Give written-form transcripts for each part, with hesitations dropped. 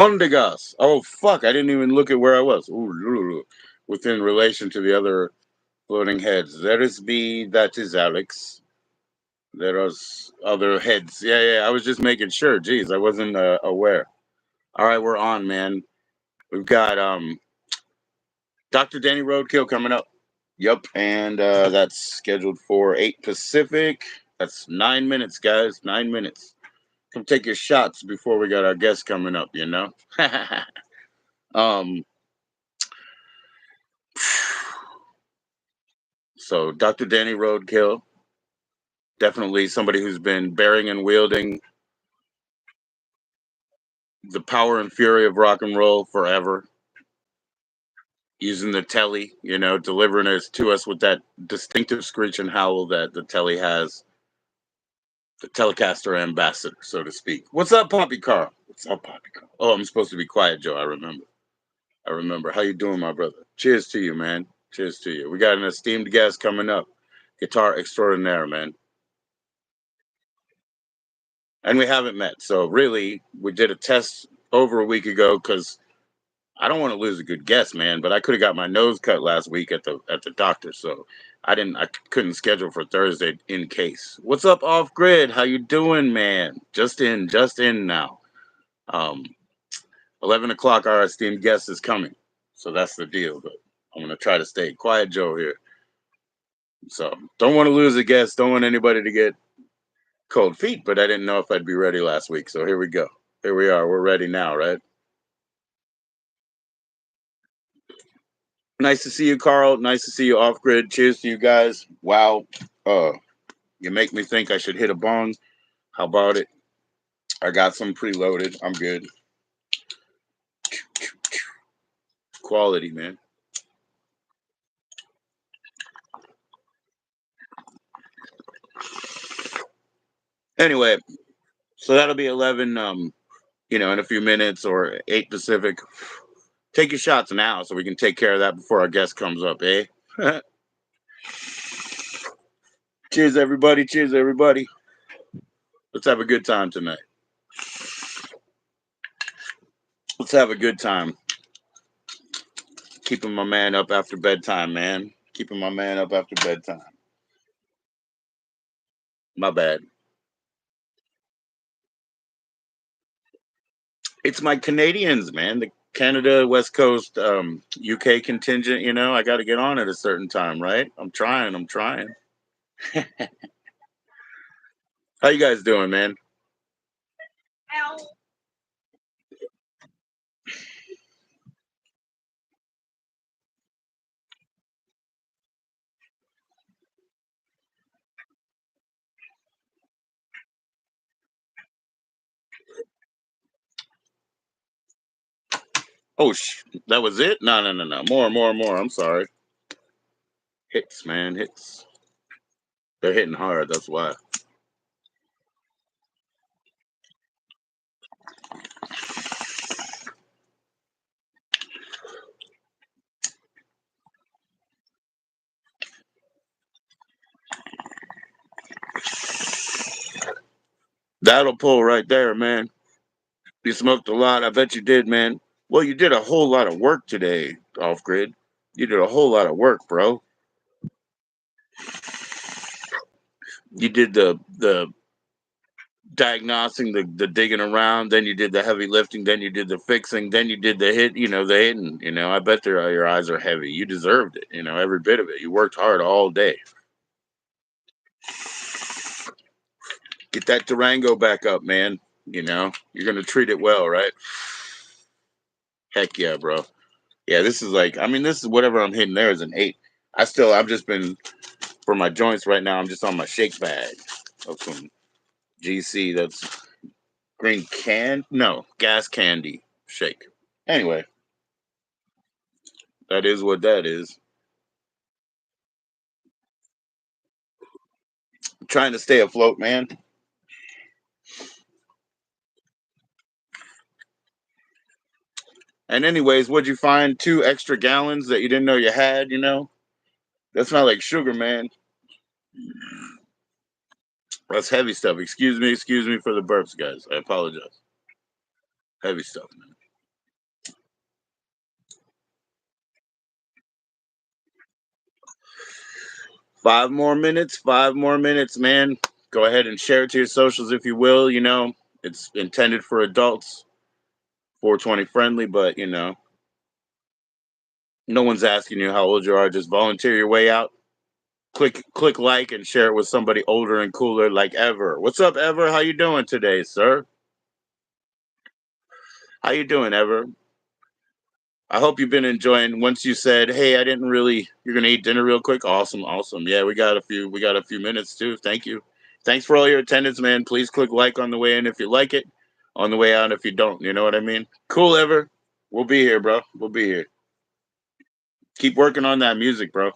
Hondegas. Oh fuck! I didn't even look at where I was. Ooh, within relation to the other floating heads. There is B. That is Alex. There are other heads. Yeah, yeah. I was just making sure. Jeez, I wasn't aware. All right, we're on, man. We've got Dr. Danny Roadkill coming up. Yup, and that's scheduled for 8 Pacific. That's 9 minutes, guys. 9 minutes. Come take your shots before we got our guest coming up. You know. um. So Dr. Danny Roadkill, definitely somebody who's been bearing and wielding the power and fury of rock and roll forever, using the telly, delivering it to us with that distinctive screech and howl that the telly has, the Telecaster ambassador, so to speak. What's up, Poppy Carl? What's up, Poppy Carl? Oh, I'm supposed to be quiet, Joe. I remember. I remember. How you doing, my brother? Cheers to you, man. Cheers to you. We got an esteemed guest coming up, guitar extraordinaire, man. And we haven't met. So really, we did a test over a week ago because I don't want to lose a good guest, man. But I could have got my nose cut last week at the doctor, so I couldn't schedule for Thursday in case. What's up, off grid? How you doing, man? Just in now. Um, 11 o'clock. Our esteemed guest is coming, so that's the deal. But I'm gonna try to stay quiet, Joe here. So don't want to lose a guest. Don't want anybody to get cold feet. But I didn't know if I'd be ready last week, so here we go. Here we are. We're ready now, right? Nice to see you, Carl. Nice to see you off grid. Cheers to you guys. Wow. Uh, you make me think I should hit a bong. How about it? I got some preloaded. I'm good. Quality, man. Anyway, so that'll be 11, in a few minutes or 8 Pacific. Take your shots now so we can take care of that before our guest comes up, eh? Cheers, everybody. Cheers, everybody. Let's have a good time tonight. Let's have a good time. Keeping my man up after bedtime, man. Keeping my man up after bedtime. My bad. It's my Canadians, man. The Canada West Coast UK contingent, I got to get on at a certain time, right? I'm trying. I'm trying. How you guys doing, man? Oh, that was it? No, no, no, no. More, more, more. I'm sorry. Hits, man. Hits. They're hitting hard. That's why. That'll pull right there, man. You smoked a lot. I bet you did, man. Well, you did a whole lot of work today, off grid. You did a whole lot of work, bro. You did the diagnosing, the digging around, then you did the heavy lifting, then you did the fixing, then you did the hit, the hitting. I bet your eyes are heavy. You deserved it, every bit of it. You worked hard all day. Get that Durango back up, man. You're gonna treat it well, right? Heck yeah, bro. Yeah, this is this is whatever I'm hitting there is an 8. I've just been for my joints right now. I'm just on my shake bag of some GC that's green no, gas candy shake. Anyway, that is what that is. I'm trying to stay afloat, man. And anyways, what'd you find? 2 extra gallons that you didn't know you had, That's not like sugar, man. That's heavy stuff. Excuse me for the burps, guys. I apologize. Heavy stuff, man. 5 more minutes. 5 more minutes, man. Go ahead and share it to your socials if you will. It's intended for adults, 420 friendly, but no one's asking you how old you are. Just volunteer your way out. Click like and share it with somebody older and cooler like Ever. What's up, Ever? How you doing today, sir? How you doing, Ever? I hope you've been enjoying. Once you said, "Hey, I didn't really," you're gonna eat dinner real quick. Awesome, awesome. Yeah, we got a few minutes too. Thank you. Thanks for all your attendance, man. Please click like on the way in if you like it, on the way out if you don't. You know what I mean? Cool, Ever. We'll be here, bro. We'll be here. Keep working on that music, bro.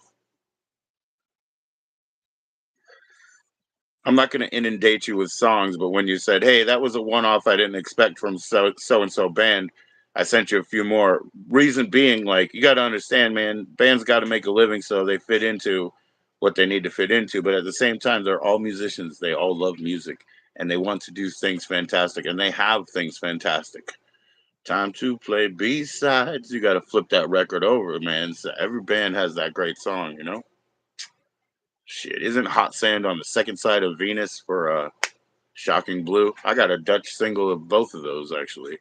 I'm not going to inundate you with songs, but when you said, "Hey, that was a one-off I didn't expect from so and so band," I sent you a few more. Reason being, like, you got to understand, man, bands got to make a living so they fit into what they need to fit into. But at the same time, they're all musicians. They all love music and they want to do things fantastic and they have things fantastic. Time to play B-sides. You got to flip that record over, man. So every band has that great song. Shit, isn't Hot Sand on the second side of Venus for Shocking Blue? I got a Dutch single of both of those actually,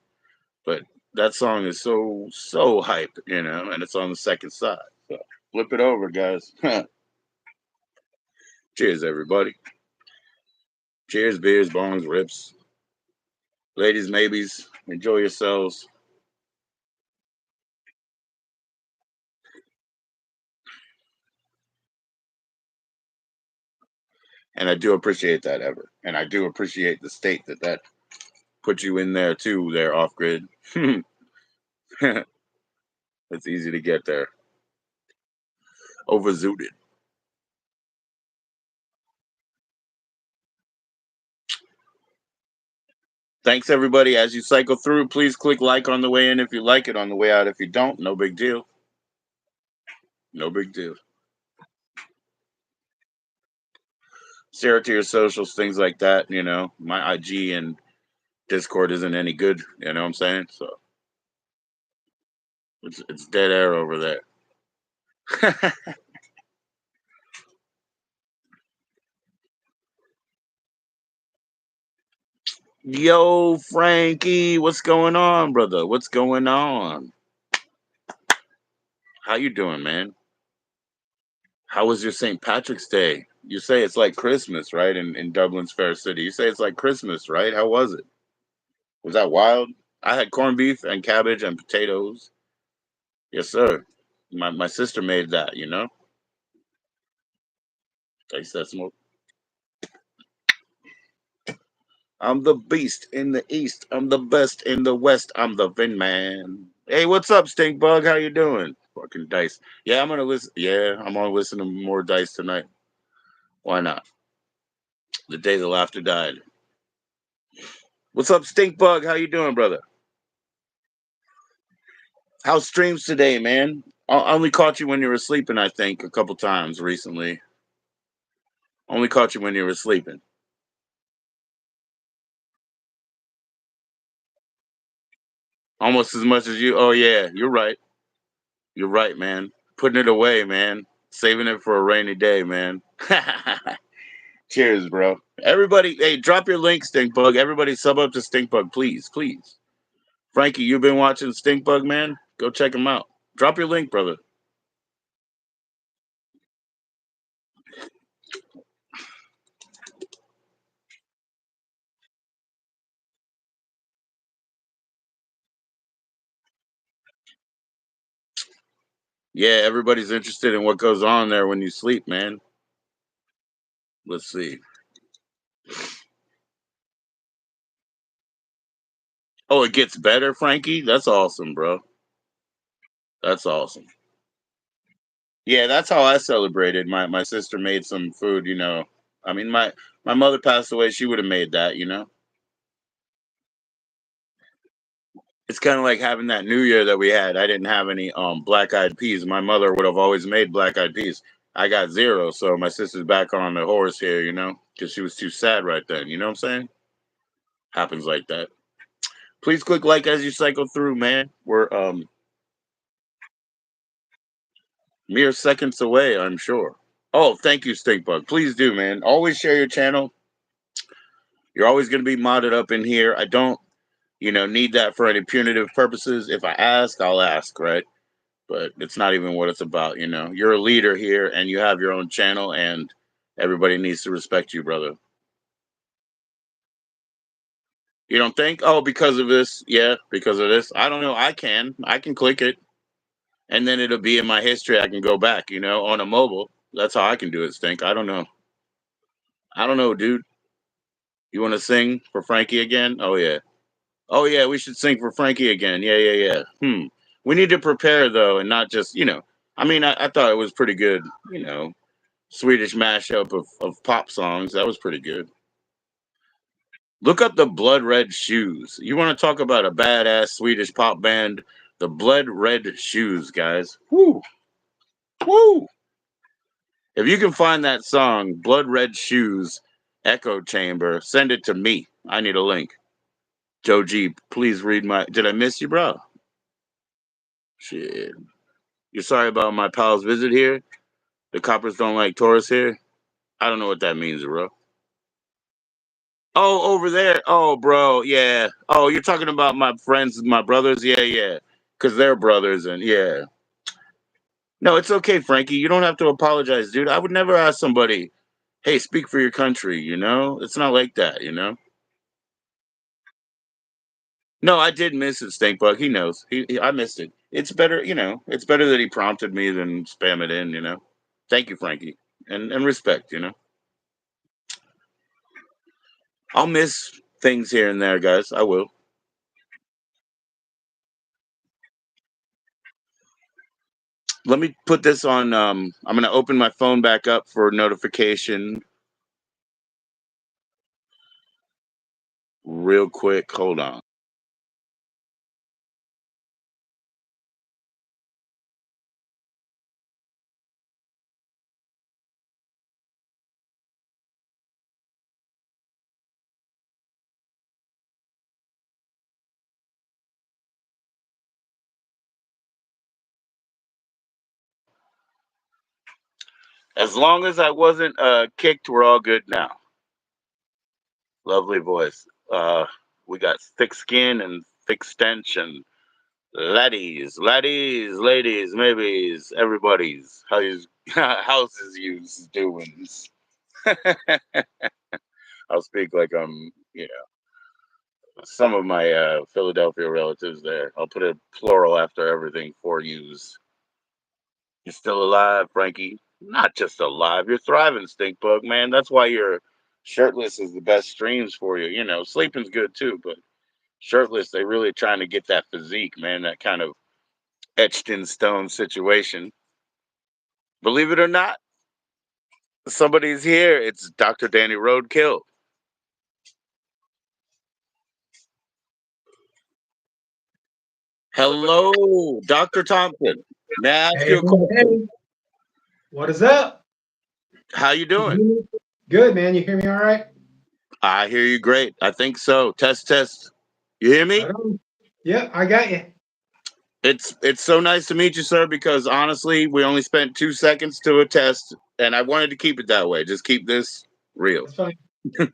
but that song is so hype, and it's on the second side. So flip it over, guys. Cheers, everybody. Cheers, beers, bongs, rips, ladies, maybes. Enjoy yourselves. And I do appreciate that, Ever, and I do appreciate the state that put you in there too. There, off grid. It's easy to get there. Overzooted. Thanks, everybody. As you cycle through, please click like on the way in if you like it, on the way out if you don't. No big deal. No big deal. Share it to your socials, things like that. My IG and Discord isn't any good. You know what I'm saying? So it's dead air over there. Yo, Frankie, what's going on, brother? What's going on? How you doing, man? How was your St. Patrick's Day? You say it's like Christmas, right? In Dublin's Fair City. You say it's like Christmas, right? How was it? Was that wild? I had corned beef and cabbage and potatoes. Yes, sir. My sister made that. Taste that smoke. I'm the beast in the east. I'm the best in the west. I'm the Vin Man. Hey, what's up, Stink Bug? How you doing? Fucking dice. Yeah, I'm gonna listen. Yeah, I'm gonna listen to more dice tonight. Why not? The day the laughter died. What's up, Stink Bug? How you doing, brother? How's streams today, man? I only caught you when you were sleeping. I think a couple times recently. Only caught you when you were sleeping. Almost as much as you. Oh yeah, you're right. You're right, man. Putting it away, man. Saving it for a rainy day, man. Cheers, bro. Everybody, hey, drop your link, Stinkbug. Everybody sub up to Stinkbug, please, please. Frankie, you've been watching Stinkbug, man? Go check him out. Drop your link, brother. Yeah, everybody's interested in what goes on there when you sleep, man. Let's see. Oh, it gets better, Frankie? That's awesome, bro. That's awesome. Yeah, that's how I celebrated. My sister made some food. I mean, my mother passed away. She would have made that. It's kind of like having that New Year that we had. I didn't have any black eyed peas. My mother would have always made black eyed peas. I got zero, so my sister's back on the horse here, because she was too sad right then. You know what I'm saying? Happens like that. Please click like as you cycle through, man. We're mere seconds away, I'm sure. Oh, thank you, Stinkbug. Please do, man. Always share your channel. You're always going to be modded up in here. I don't, need that for any punitive purposes. If I ask, I'll ask, right? But it's not even what it's about. You're a leader here, and you have your own channel, and everybody needs to respect you, brother. You don't think? Oh, because of this? Yeah, because of this. I don't know. I can click it, and then it'll be in my history. I can go back, on a mobile. That's how I can do it, Stink. I don't know. I don't know, dude. You want to sing for Frankie again? Oh yeah. Oh yeah, we should sing for Frankie again. Yeah, yeah, yeah. We need to prepare though, and not just, I mean, I thought it was pretty good, Swedish mashup of pop songs. That was pretty good. Look up the Blood Red Shoes. You want to talk about a badass Swedish pop band? The Blood Red Shoes, guys. Woo! Woo! If you can find that song, Blood Red Shoes, Echo Chamber, send it to me. I need a link. JoE, please read my. Did I miss you, bro? Shit. You're sorry about my pal's visit here? The coppers don't like tourists here? I don't know what that means, bro. Oh, over there. Oh, bro. Yeah. Oh, you're talking about my friends, my brothers? Yeah, yeah. Because they're brothers, and yeah. No, it's okay, Frankie. You don't have to apologize, dude. I would never ask somebody, hey, speak for your country, It's not like that. No, I did miss it, Stinkbug. He knows. I missed it. It's better, it's better that he prompted me than spam it in. Thank you, Frankie. And respect. I'll miss things here and there, guys. I will. Let me put this on. I'm going to open my phone back up for notification real quick. Hold on. As long as I wasn't kicked, we're all good now. Lovely voice. We got thick skin and thick stench and laddies, ladies, maybes, everybody's. Houses yous doings. I'll speak like some of my Philadelphia relatives there. I'll put a plural after everything for yous. You're still alive, Frankie. Not just alive. You're thriving, stink bug, man. That's why you're shirtless is the best streams for you. Sleeping's good too, but shirtless, they really trying to get that physique, man. That kind of etched in stone situation. Believe it or not, somebody's here. It's Dr. Danny Roadkill. Hello, Dr. Thompson. May I ask you a question? Hey. What is up? How you doing? Good, man. You hear me all right? I hear you great. I think so. Test, test. You hear me? Yeah, I got you. It's so nice to meet you, sir, because honestly, we only spent 2 seconds to a test, and I wanted to keep it that way. Just keep this real. That's fine.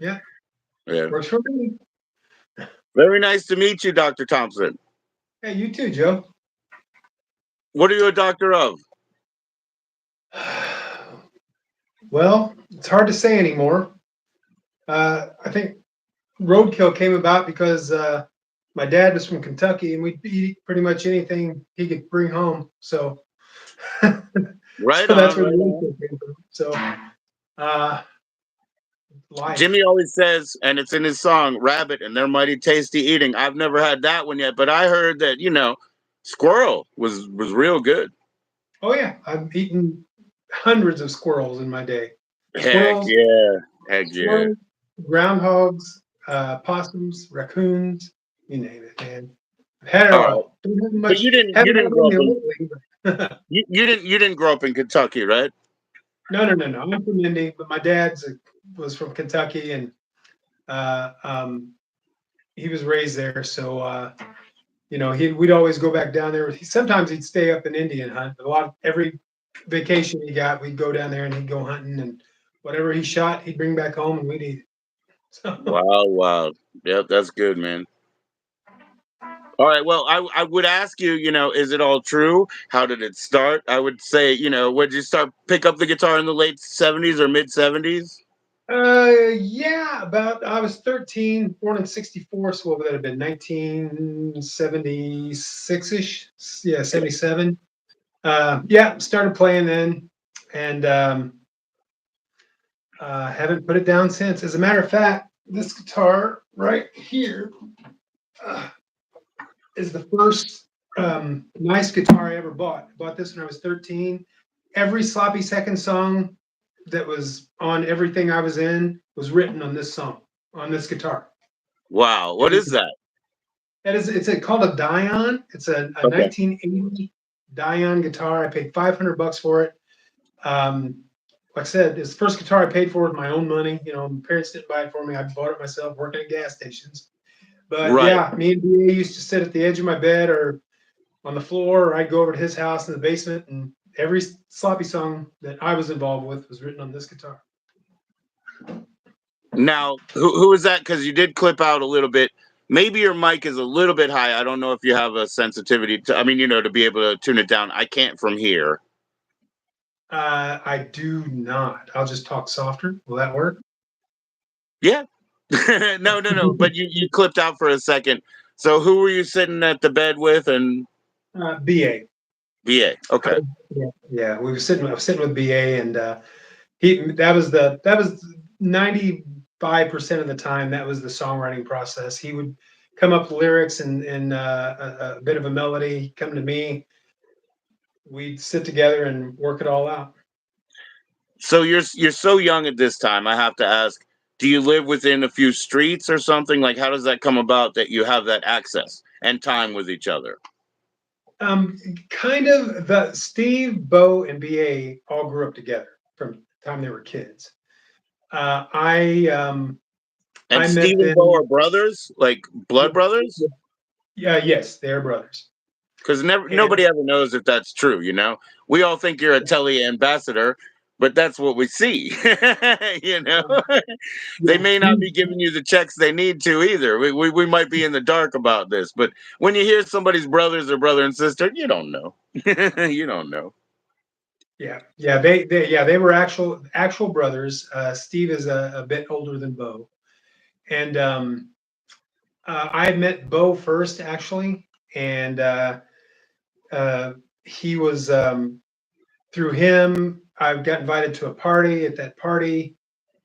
Yeah. Yeah. Works for me. Very nice to meet you, Dr. Thompson. Hey, you too, Joe. What are you a doctor of? Well, it's hard to say anymore. I think roadkill came about because my dad was from Kentucky, and we'd eat pretty much anything he could bring home. So, Right so on. that's where Right the on. roadkill came from. So, life. Jimmy always says, and it's in his song, Rabbit and Their Mighty Tasty Eating. I've never had that one yet, but I heard that, squirrel was real good. Oh yeah, I've eaten hundreds of squirrels in my day. Heck Squirrels, yeah. Heck yeah. squirrels, groundhogs, possums, raccoons, you name it, man. I've had it all. Don't have much. But you didn't grow up in you didn't grow up in Kentucky, right? No. I'm from Indy, but my dad's was from Kentucky, and he was raised there. So we'd always go back down there. Sometimes he'd stay up in Indy and hunt. vacation he got, we'd go down there and he'd go hunting, and whatever he shot, he'd bring back home and we'd eat it. So, Wow, wow. Yep, that's good, man. All right. Well, I would ask you, is it all true? How did it start? I would say, would you start pick up the guitar in the late 70s or mid 70s? yeah, about I was 13, born in '64, so what would that have been? 1976 ish. Yeah, '77. Yeah, started playing then, and haven't put it down since. As a matter of fact, this guitar right here uh, is the first nice guitar I ever bought. I bought this when I was 13. Every Sloppy Second song that was on everything I was in was written on this song, on this guitar. Wow. What is Everything. that? Called a Dion. It's a Okay. 1980 Dion guitar. I paid $500 for it. Like I said, it's the first guitar I paid for with my own money. My parents didn't buy it for me. I bought it myself, working at gas stations. But Right. yeah, me and BA used to sit at the edge of my bed or on the floor, or I'd go over to his house in the basement, and every sloppy song that I was involved with was written on this guitar. Now, who is that? Because you did clip out a little bit. Maybe your mic is a little bit high. I don't know if you have a sensitivity to, I mean, to be able to tune it down. I can't from here. I do not. I'll just talk softer. Will that work? Yeah. No, no, no. But you clipped out for a second. So who were you sitting at the bed with? And BA. BA. Okay. Yeah, we were sitting. I was sitting with BA, and he. That was 95% of the time. That was the songwriting process. He would come up with lyrics and a bit of a melody. Come to me. We'd sit together and work it all out. So you're so young at this time. I have to ask, do you live within a few streets or something? Like, how does that come about that you have that access and time with each other? Kind of the Steve, Bo, and BA all grew up together from the time they were kids. And I Steve met and Bo them. are brothers, like blood brothers? Yeah, yes, they're brothers. Because And nobody ever knows if that's true. We all think you're a Telly ambassador, but that's what we see. you know, um, they yeah, may not be giving you the checks they need to either. We might be in the dark about this, but when you hear somebody's brothers or brother and sister, you don't know. you don't know. they were actual brothers. Steve is a bit older than Bo, and I had met Bo first actually, and uh, he was through him. I got invited to a party. At that party,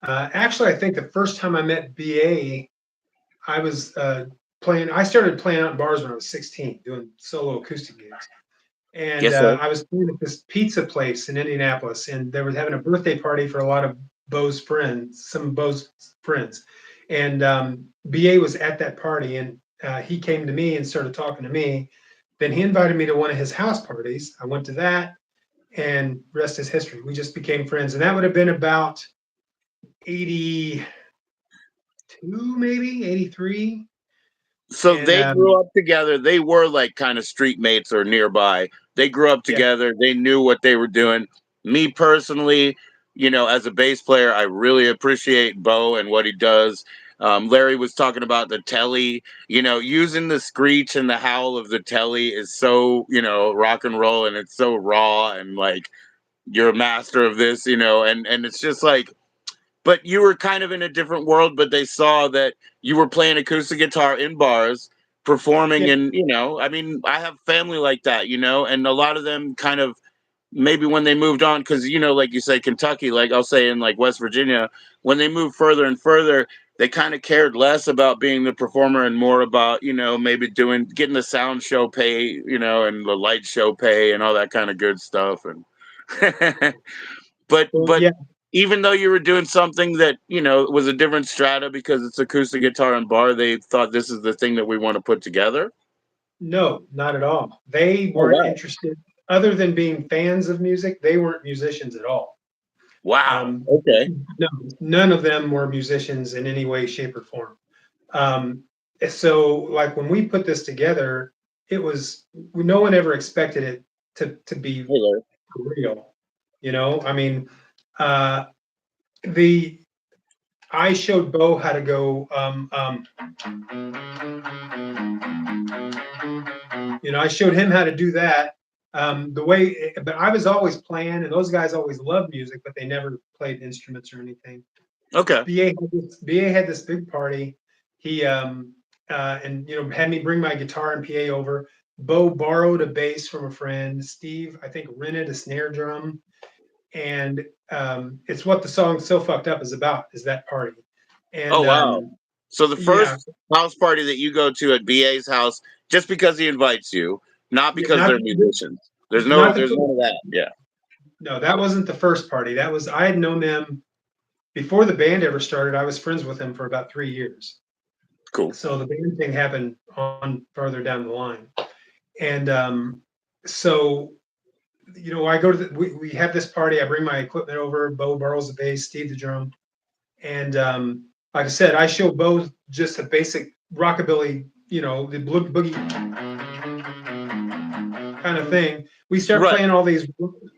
actually, I think the first time I met BA, I was playing. I started playing out in bars when I was 16, doing solo acoustic gigs. And Yes, sir. I was playing at this pizza place in Indianapolis, and they were having a birthday party for a lot of Bo's friends, some of Bo's friends. And BA was at that party, and he came to me and started talking to me. Then he invited me to one of his house parties. I went to that, and rest is history. We just became friends, and that would have been about 82, maybe 83. So And they grew up together. They were like kind of street mates or nearby. They grew up yeah, together. They knew what they were doing. Me personally, as a bass player, I really appreciate Bo and what he does. Larry was talking about the telly. Using the screech and the howl of the telly is so, rock and roll, and it's so raw, and like you're a master of this, and it's just like, but you were kind of in a different world, but they saw that you were playing acoustic guitar in bars, performing. yeah, And I mean, I have family like that, and a lot of them kind of, maybe when they moved on, because like you say, Kentucky, like I'll say in like West Virginia, when they moved further and further, they kind of cared less about being the performer and more about, maybe getting the sound show pay, and the light show pay and all that kind of good stuff. And well, but yeah. even though you were doing something that was a different strata because it's acoustic guitar and bar, they thought this is the thing that we want to put together. No, not at all. They Oh weren't wow. interested, other than being fans of music, they weren't musicians at all. Wow. Um, Okay. no, none of them were musicians in any way, shape, or form. Um, so, like when we put this together, it was no one ever expected it to be Hello. real. You know, I mean, uh, the I showed Bo how to go. You know, I showed him how to do that. The way, but I was always playing, and those guys always loved music, but they never played instruments or anything. Okay. BA had this big party. He and you know had me bring my guitar and PA over. Bo borrowed a bass from a friend. Steve, I think, rented a snare drum, and it's what the song "So Fucked Up" is about. Is that party? Oh And wow. So the yeah, first house party that you go to at BA's house, just because he invites you, not because not they're musicians. not the There's none of that. Yeah. no, that wasn't the first party. That was I had known them before the band ever started. I was friends with them for about 3 years. Cool. So the band thing happened on farther down the line. And so, you know, I go to we have this party. I bring my equipment over. Bo borrows the bass, Steve the drum. And like I said, I show Bo just a basic rockabilly, you know, the boogie kind of thing. We start Right. playing all these.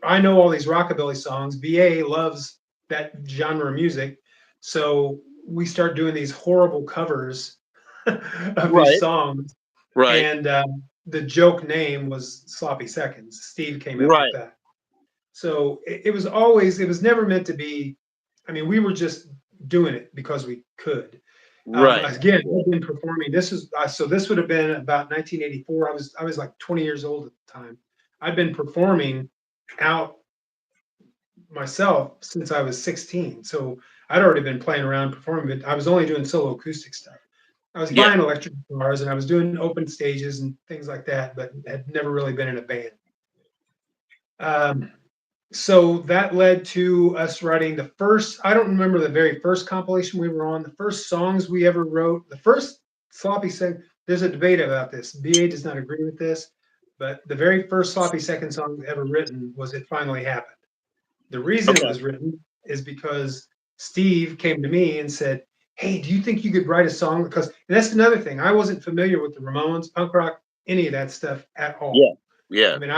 I know all these rockabilly songs. BA loves that genre of music, so we start doing these horrible covers of these Right. songs. Right. And the joke name was Sloppy Seconds. Steve came up with Right. that. So it was always, it was never meant to be. I mean, we were just doing it because we could. Right. Again, I've been performing. This is so. This would have been about 1984. I was like 20 years old at the time. I'd been performing out myself since I was 16. So I'd already been playing around performing, but I was only doing solo acoustic stuff. I was Yeah. buying electric guitars and I was doing open stages and things like that, but had never really been in a band. Um, so that led to us writing the first, I don't remember the very first compilation we were on, the first songs we ever wrote, the first Sloppy Second, there's a debate about this. BA does not agree with this, but the very first Sloppy Second song ever written was It Finally Happened. The reason it Okay. was written is because Steve came to me and said, "Hey, do you think you could write a song?" Because that's another thing. I wasn't familiar with the Ramones, punk rock, any of that stuff at Yeah. all. Yeah. I mean,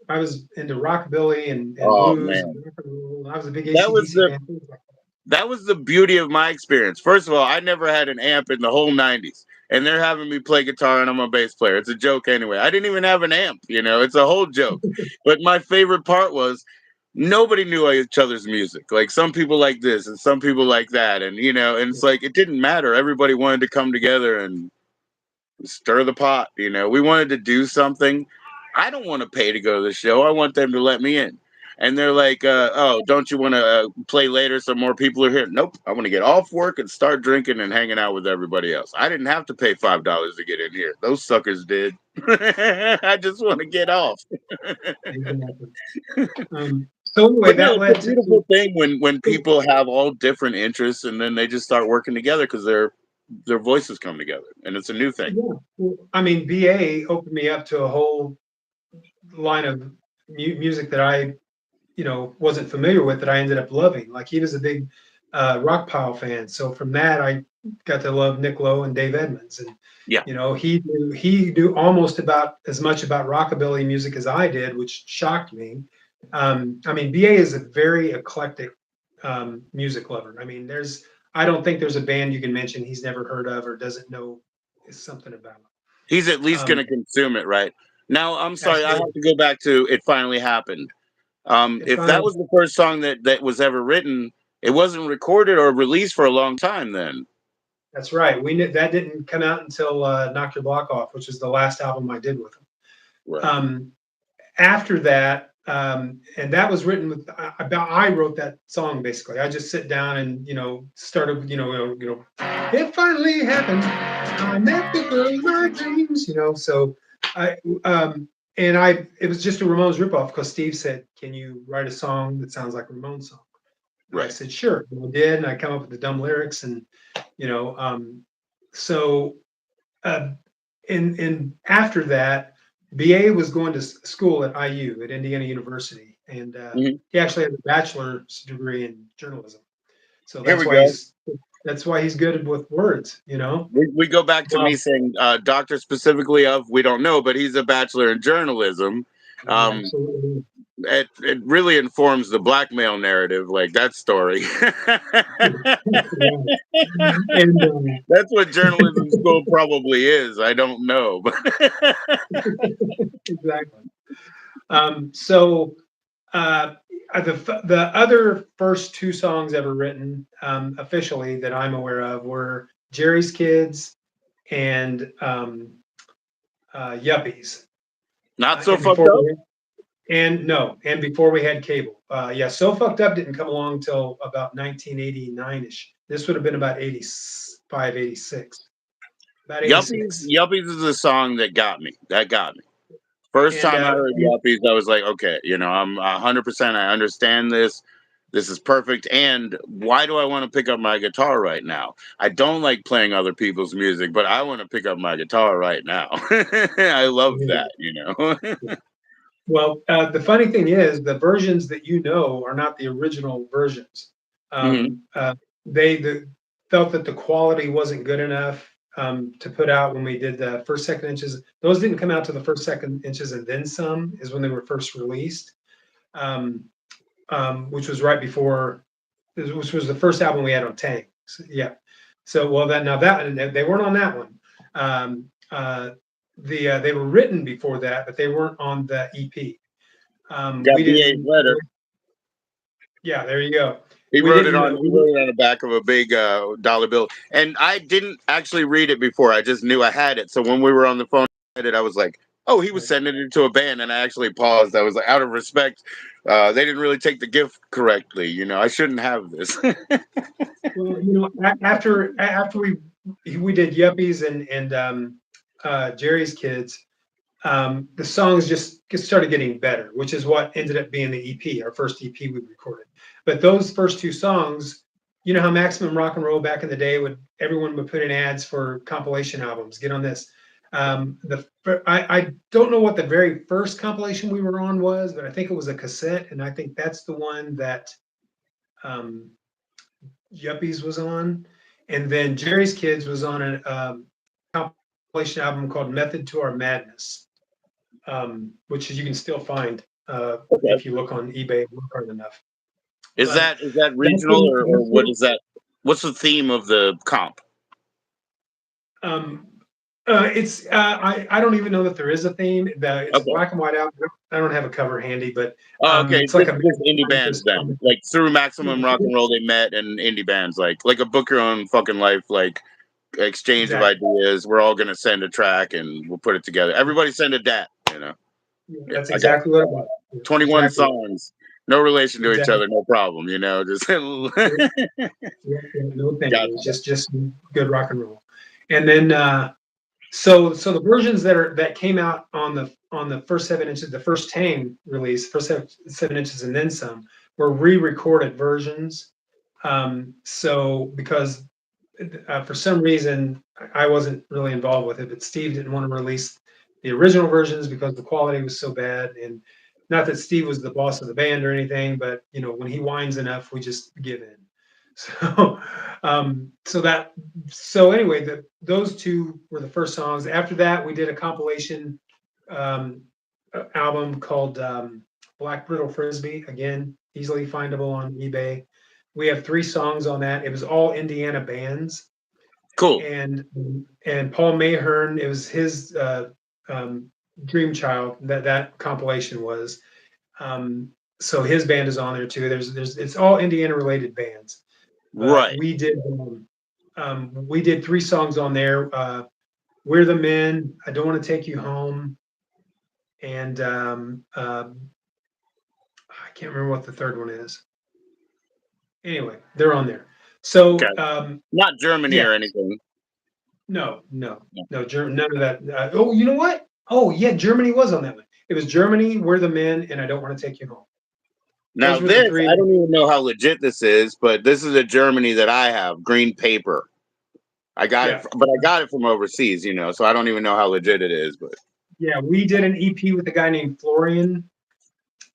I was into rockabilly and Oh blues. And man. rock and roll. I was a big That was AC/DC the fan. Things like that was the beauty of my experience. First of all, I never had an amp in the whole 90s. And they're having me play guitar and I'm a bass player. It's a joke anyway. I didn't even have an amp, it's a whole joke. But my favorite part was nobody knew each other's music. Like some people like this and some people like that. And it's that. like it didn't matter. Everybody wanted to come together and stir the pot. We wanted to do something. I don't want to pay to go to the show. I want them to let me in. And they're like, oh, don't you want to play later so more people are here? Nope. I want to get off work and start drinking and hanging out with everybody else. I didn't have to pay $5 to get in here. Those suckers did. I just want to get off. Exactly. So anyway, But no, that it's a led to beautiful thing when people have all different interests and then they just start working together because their voices come together and it's a new thing. yeah. Well, I mean, BA opened me up to a whole line of music that I wasn't familiar with that I ended up loving. Like he was a big Rockpile fan, so from that I got to love Nick Lowe and Dave Edmunds, and Yeah. he knew almost about as much about rockabilly music as I did, which shocked me. I mean, BA is a very eclectic music lover. I mean, I don't think there's a band you can mention he's never heard of or doesn't know something about. He's at least going Um, to consume it, right? Now, I'm sorry, I have Absolutely, to go back to It Finally Happened. it If that finally. was the first song that was ever written, it wasn't recorded or released for a long time then. That's right. We knew that didn't come out until "Knock Your Block Off," which is the last album I did with him. Right. After that, and that was written with about. I wrote that song basically. I just sit down and started. It finally happened. I met the girl of my dreams. So I and I it was just a Ramones ripoff because Steve said, "Can you write a song that sounds like a Ramones song?" And I Right. said, "Sure." And I did, and I come up with the dumb lyrics and you know so uh, and after that BA was going to school at IU at Indiana University, and Hmm. he actually has a bachelor's degree in journalism, so Here we go. that's why he's good with words. We go back to me Well, saying doctor specifically of we don't know, but he's a bachelor in journalism. Um, absolutely. it really informs the blackmail narrative, like that story. Right. And That's what journalism school probably is. I don't know, but exactly. So the other first two songs ever written officially that I'm aware of were Jerry's Kids and Yuppies. not so And fucked before up. we and no, and before we had cable. Yeah, So Fucked Up didn't come along till about 1989ish. This would have been about 85, 86. About Yuppies, 86. Yuppies is a song that got me. That got me. First And time I heard Yuppies, I was like, okay, I'm 100%. I understand this. This is perfect. And why do I want to pick up my guitar right now? I don't like playing other people's music, but I want to pick up my guitar right now. I love that. well, the funny thing is, the versions that you know are not the original versions. Hmm. They felt that the quality wasn't good enough to put out when we did the first, second inches. Those didn't come out to the first, second inches, and then some is when they were first released, um, which was right before, which was the first album we had on Tang. So, yeah. So well, that they weren't on that one. They were written before that, but they weren't on the EP. We Got BA's didn't. letter. Yeah, there you go. He We wrote it didn't. on. He wrote it on the back of a big dollar bill, and I didn't actually read it before. I just knew I had it. So when we were on the phone, I was like, "Oh, he was sending it to a band," and I actually paused. I was like, out of respect, they didn't really take the gift correctly. I shouldn't have this. Well, after we did Yuppies and Jerry's Kids, the songs just started getting better, which is what ended up being the EP, our first EP we recorded. But those first two songs, you know how Maximum Rock and Roll back in the day everyone would put in ads for compilation albums. Get on this. I don't know what the very first compilation we were on was, but I think it was a cassette, and I think that's the one that um, Yuppies was on, and then Jerry's Kids was on a compilation album called Method to Our Madness, which you can still find Okay. if you look on eBay look hard enough. Is But that that's regional when, or that's what when is that? What's the theme of the comp? um, it's I don't even know that there is a theme. It's a Okay. black and white album. I don't have a cover handy, but Oh, okay. it's like a Just indie bands then. Like through Maximum Rock and Roll, they met and indie bands like a book your own fucking life, like exchange of exactly. ideas. We're all gonna send a track and we'll put it together. Everybody send a dat. Yeah, Yeah, that's I got exactly what it was. Yeah, 21 exactly. songs, no relation to each Exactly. other, no problem. Just Yeah, yeah, no thing. It was gotcha. just good rock and roll. And then so the versions that came out on the first 7 inches, the first Tang release, first 7 inches and then some, were re-recorded versions. So because for some reason I wasn't really involved with it, but Steve didn't want to release the original versions because the quality was so bad. And not that Steve was the boss of the band or anything, but when he whines enough, we just give in. So, so anyway, those two were the first songs. After that, we did a compilation um, album called Black Brittle Frisbee. Again, easily findable on eBay. We have 3 songs on that. It was all Indiana bands, Cool. and Paul Mayhern. It was his um, dream child that compilation was. So his band is on there too. It's all Indiana related bands, but Right. we did 3 songs on there. We're the Men. I Don't Want to Take You Home, and I can't remember what the third one is. Anyway, they're on there. Okay. So Not Germany yeah, or anything. no, none of that. Oh, you know what? Oh yeah, Germany was on that one. It was Germany, We're the Men, and I Don't Want to Take You Home. Now Those were the this, three. I don't even know how legit this is, but this is a Germany that I have, green paper. I got it, Yeah, but I got it from overseas, so I don't even know how legit it is. But yeah. We did an EP with a guy named Florian,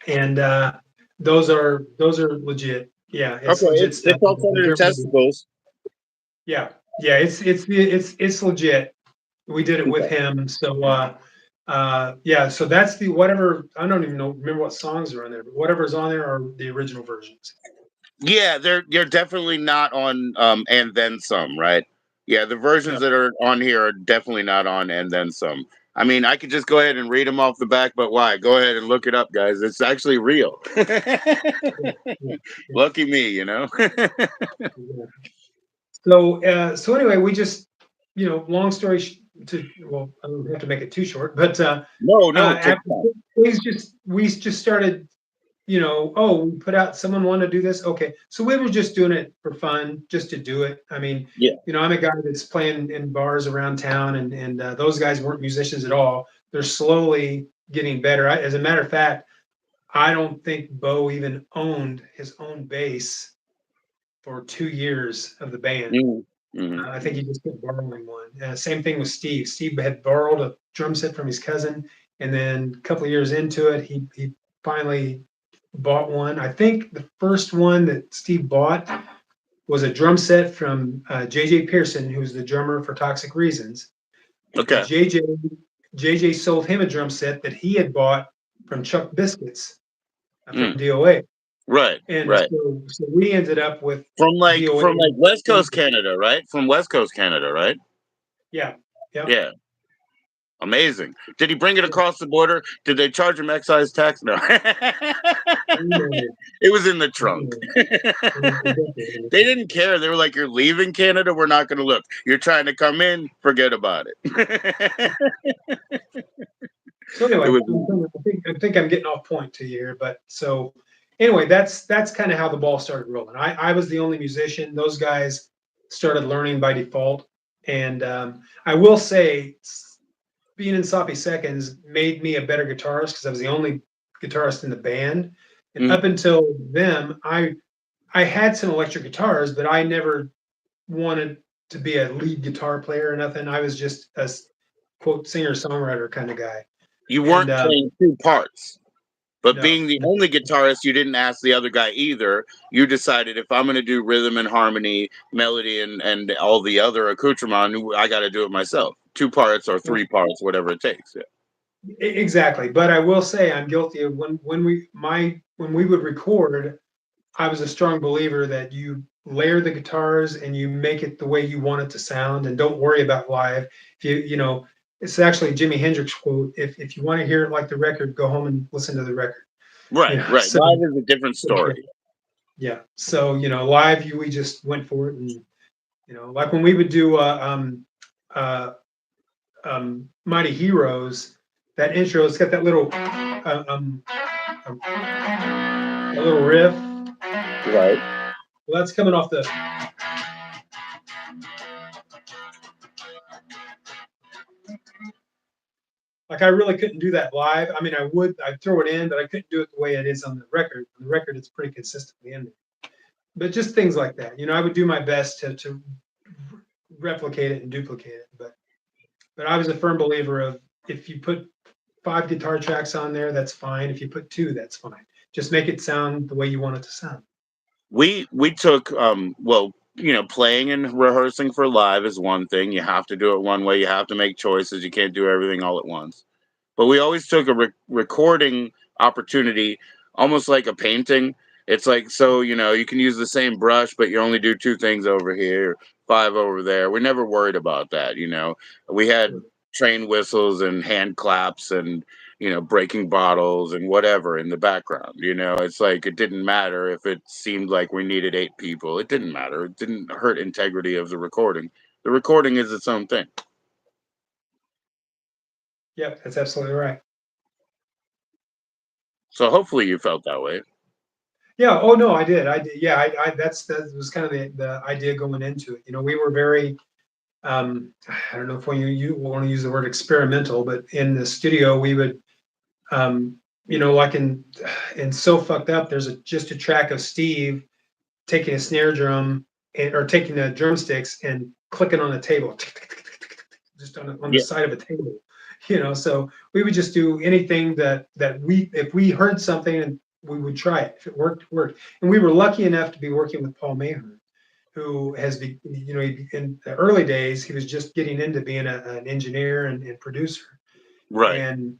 and those are legit. Yeah, it's okay, legit it's stuff. all Senator Testicles. Yeah, yeah. It's legit. We did it with Okay. him. So Yeah, so that's the whatever. I don't even know remember what songs are on there, but whatever's on there are the original versions. Yeah, they're definitely not on and then some, right? Yeah, the versions Yeah. that are on here are definitely not on and then some. I mean, I could just go ahead and read them off the back, but why? Go ahead and look it up, guys. It's actually real. Yeah, yeah, yeah, Lucky me, you know. yeah. So anyway, we just, long story well, I don't have to make it too short, but No, no, take after time. we just started, oh, we put out someone wanted to do this. Okay. So we were just doing it for fun, just to do it. I mean, Yeah. I'm a guy that's playing in bars around town, and those guys weren't musicians at all. They're slowly getting better. As a matter of fact, I don't think Bo even owned his own bass for 2 years of the band. Hmm. Hmm. I think he just kept borrowing one. Same thing with Steve. Steve had borrowed a drum set from his cousin, and then a couple of years into it, he finally bought one. I think the first one that Steve bought was a drum set from JJ Pearson, who's the drummer for Toxic Reasons. And Okay. JJ sold him a drum set that he had bought from Chuck Biscuits from Mm. DOA. Right. And Right. so we ended up with DOA. From like West Coast Canada, right? From West Coast Canada, right? Yeah. Yeah. Yeah. Amazing. Did he bring it Yeah. across the border? Did they charge him excise tax? No. No, It was in the trunk. no, They no. didn't care. They were like, "You're leaving Canada. We're not going to look. You're trying to come in. Forget about it." So It anyway, was. I think I'm getting off point to you here, but so anyway, that's kind of how the ball started rolling. I was the only musician. Those guys started learning by default, and I will say, being in Soppy Seconds made me a better guitarist because I was the only guitarist in the band. And Mm. up until then, I had some electric guitars, but I never wanted to be a lead guitar player or nothing. I was just a quote singer songwriter kind of guy. You And weren't playing two parts. But no, being the no, only guitarist, you didn't ask the other guy either. You decided if I'm going to do rhythm and harmony, melody, and all the other accoutrement, I got to do it myself. Two parts or three parts, whatever it takes. Yeah. exactly. But I will say I'm guilty of when we would record, I was a strong believer that you layer the guitars and you make it the way you want it to sound, and don't worry about live. If it's actually a Jimi Hendrix quote. If you want to hear it like the record, go home and listen to the record. Right, right. So Live is a different story. yeah. So live, we just went for it, and like when we would do uh, Mighty Heroes, that intro, it's got that little a little riff. Right. Well, that's coming off the. Like, I really couldn't do that live. I mean, I'd throw it in, but I couldn't do it the way it is on the record. On the record, it's pretty consistently in there. But just things like that. I would do my best to replicate it and duplicate it. But I was a firm believer of, if you put 5 guitar tracks on there, that's fine. If you put 2, that's fine. Just make it sound the way you want it to sound. We took well, playing and rehearsing for live is one thing. You have to do it one way. You have to make choices. You can't do everything all at once. But we always took a recording opportunity, almost like a painting. It's like, so you can use the same brush, but you only do two things over here, five over there. We never worried about that. We had train whistles and hand claps and breaking bottles and whatever in the background. It's like, it didn't matter if it seemed like we needed 8 people. It didn't matter. It didn't hurt integrity of the recording. The recording is its own thing. Yep, that's absolutely right. So hopefully you felt that way. Yeah. Oh no, I did. I did. Yeah. That was kind of the idea going into it. We were very. I don't know if you want to use the word experimental, but in the studio we would, like in So Fucked Up, there's just a track of Steve taking a snare drum or taking the drumsticks and clicking on the table, just on the Yeah. side of a table. So we would just do anything that if we heard something, and we would try it. If it worked, it worked. And we were lucky enough to be working with Paul Mahern, who has been, in the early days, he was just getting into being an engineer and producer. Right. and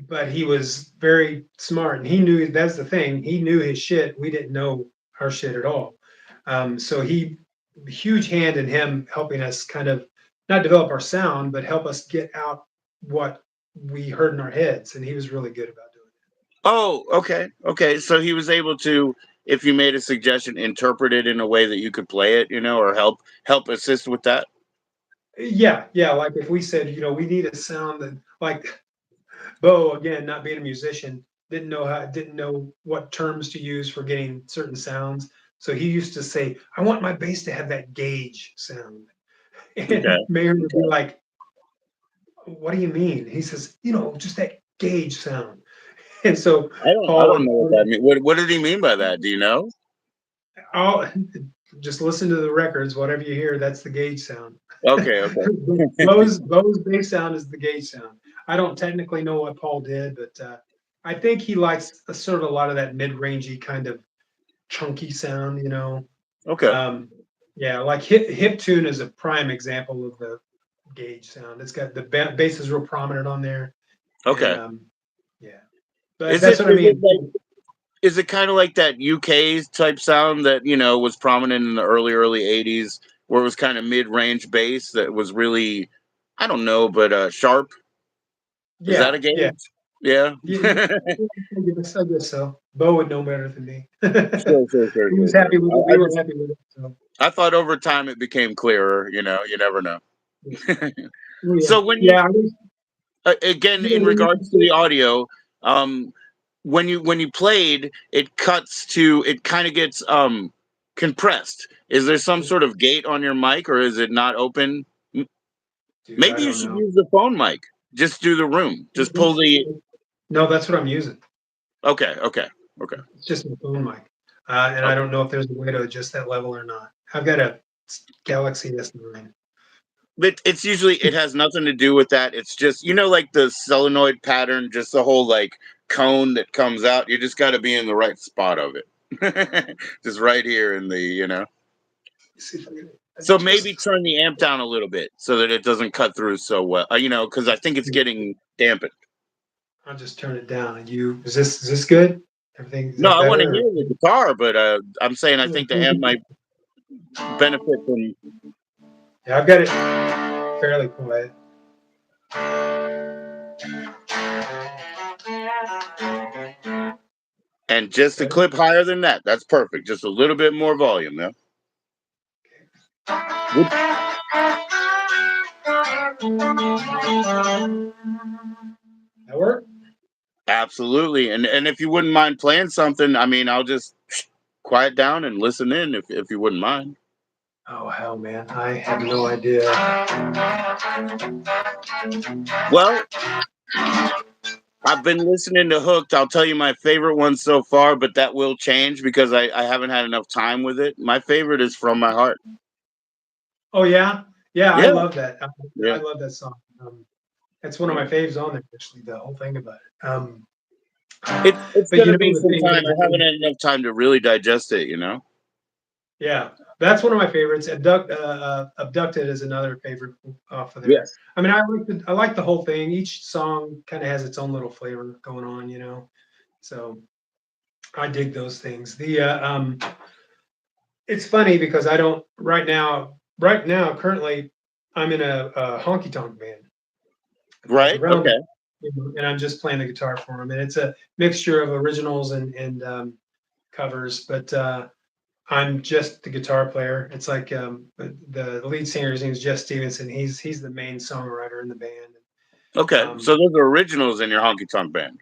but he was very smart, and he knew that's the thing. He knew his shit. We didn't know our shit at all. So he huge hand in him helping us kind of not develop our sound, but help us get out what we heard in our heads. And he was really good about doing Oh, okay. Okay. So he was able to, if you made a suggestion, interpret it in a way that you could play it, or help assist with that. it. Yeah, yeah. Like if we said, we need a sound that like Bo, again, not being a musician, didn't know what terms to use for getting certain sounds. So he used to say, I want my bass to have that gauge sound. Okay. And Mayor would be Okay. like, what do you mean? He says, just that gauge sound. And so I Paul don't would know what that means. What did he mean by that? Do you know? I'll just listen to the records. Whatever you hear, that's the gauge sound. Okay. Okay. Bo's bass sound is the gauge sound. I don't technically know what Paul did, but I think he likes sort of a lot of that mid-rangey kind of chunky sound. Okay. Um, yeah, like hip tune is a prime example of the gauge sound. It's got the bass is real prominent on there, and Okay. yeah, but Is that's it what I is it mean. like is it kind of like that UK type sound that was prominent in the early '80s, where it was kind of mid range bass that was really, I don't know, but sharp. Is that Yeah, a yeah, gauge? Yeah. yeah, yeah. I guess so. Bo would know better than me. Sure, sure, sure, He was sure, sure. happy with it. I We were just happy with it. So I thought over time it became clearer. You never know. yeah. Oh yeah. So when you Yeah. I was, again in when regards to the audio, um, when you played, it kind of gets compressed. Is there some sort of gate on your mic, or is it not open? dude, I Maybe you don't should know. use the phone mic. Just do the room. Just pull the. No, that's what I'm using. Okay, okay, okay, It's just my phone mic. And I okay. don't know if there's a way to adjust that level or not. I've got a Galaxy S9. But it's usually, it has nothing to do with that. It's just like the solenoid pattern, just the whole like cone that comes out. You just got to be in the right spot of it. Just right here in the. Let's see if I can So maybe adjust. turn the amp down a little bit so that it doesn't cut through so well. Because I think it's getting dampened. I'll just turn it down. And is this good? Everything is No, that I want to better? hear the guitar, but I'm saying I think the amp might benefit from. Yeah, I've got it fairly quiet. And just a Better. clip higher than that. That's perfect. Just a little bit more volume, yeah. Would- That work? Absolutely. And if you wouldn't mind playing something, I mean, I'll just quiet down and listen in if you wouldn't mind. Oh hell, man! I have no idea. Well, I've been listening to Hooked. I'll tell you my favorite one so far, but that will change because I haven't had enough time with it. My favorite is From My Heart. Oh yeah, yeah. I Yeah, love that. I yeah. love that song. That's one of my faves on there. Actually, the whole thing about it. It's But gonna be the some thing time. I haven't is, had enough time to really digest it. yeah, that's one of my favorites. Abducted is another favorite off of there. Yes. I mean, I like the whole thing. Each song kind of has its own little flavor going on. So I dig those things. It's funny because I don't right now. Right now, currently, I'm in a honky tonk band. Right. Around, Okay. and I'm just playing the guitar for them. And it's a mixture of originals and covers, but I'm just the guitar player. It's like the lead singer, his name is Jeff Stevenson. He's the main songwriter in the band. Okay. Um, So those are originals in your honky tonk band.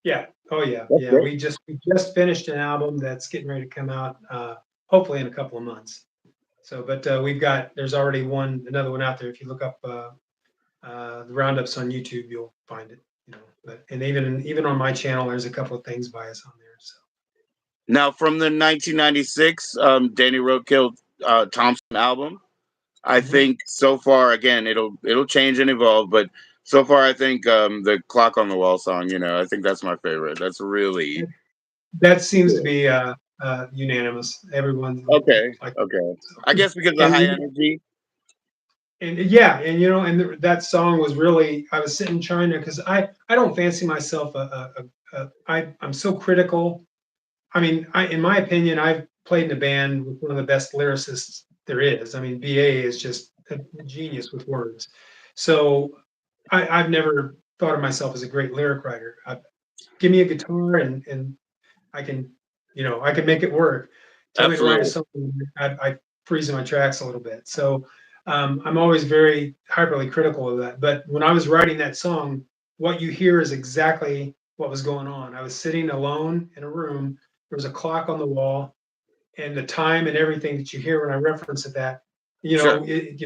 yeah, oh yeah, That's yeah. great. We just finished an album that's getting ready to come out, hopefully in a couple of months. So, but there's already another one out there. If you look up the roundups on YouTube, you'll find it. But and even on my channel, there's a couple of things by us on there. So Now, from the 1996 Danny Roadkill Thompson album, I mhm. think so far, again, it'll change and evolve, but so far, I think the "Clock on the Wall" song. I think that's my favorite. That's really That seems to good. be unanimous. Everyone Okay. like Okay. so. I guess because of the high And energy. And yeah, and you know, and that song was really, I was sitting trying to, because I don't fancy myself I'm so critical. I mean, in my opinion, I've played in a band with one of the best lyricists there is. I mean, BA is just a genius with words. So I've never thought of myself as a great lyric writer. Give me a guitar and I can, you know, I can make it work. Tell me to write a Absolutely. song, I freeze in my tracks a little bit. So I'm always very hyperly critical of that. But when I was writing that song, what you hear is exactly what was going on. I was sitting alone in a room. There was a clock on the wall, and the time and everything that you hear when I reference it, that, you Sure. know, it's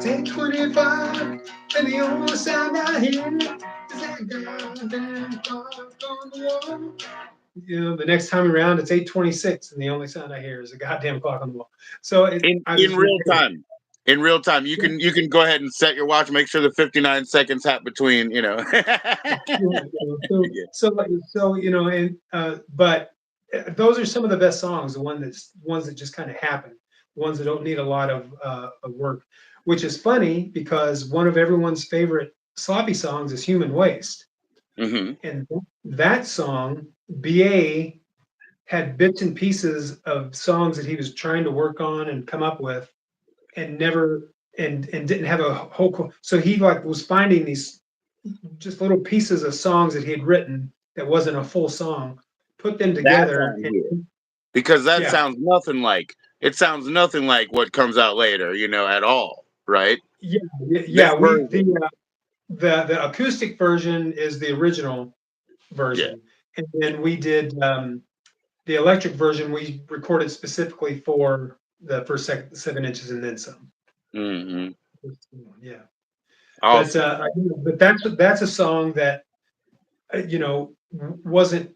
8:25, and the only sound I hear is that goddamn clock on the wall. You know, the next time around, it's 8:26, and the only sound I hear is a goddamn clock on the wall. So I In was real repetitive. time. In real time, Yeah, you can go ahead and set your watch. Make sure the 59 seconds have between. You know. yeah, Yeah. so you know, and but those are some of the best songs, the ones that just kind of happen, ones that don't need a lot of work. Which is funny because one of everyone's favorite sloppy songs is "Human Waste," Hmm. and that song, BA had bits and pieces of songs that he was trying to work on and come up with, and never and didn't have a whole. So he like was finding these just little pieces of songs that he had written that wasn't a full song, put them That's together, on here and because that yeah, sounds nothing like it. Sounds nothing like what comes out later. You know, at all. Right. yeah, yeah. This Yeah, we version. the acoustic version is the original Yeah. version, and then we did the electric version. We recorded specifically for the first 7 inches and then some. Hmm. Yeah. But Awesome. but that's a song that you know wasn't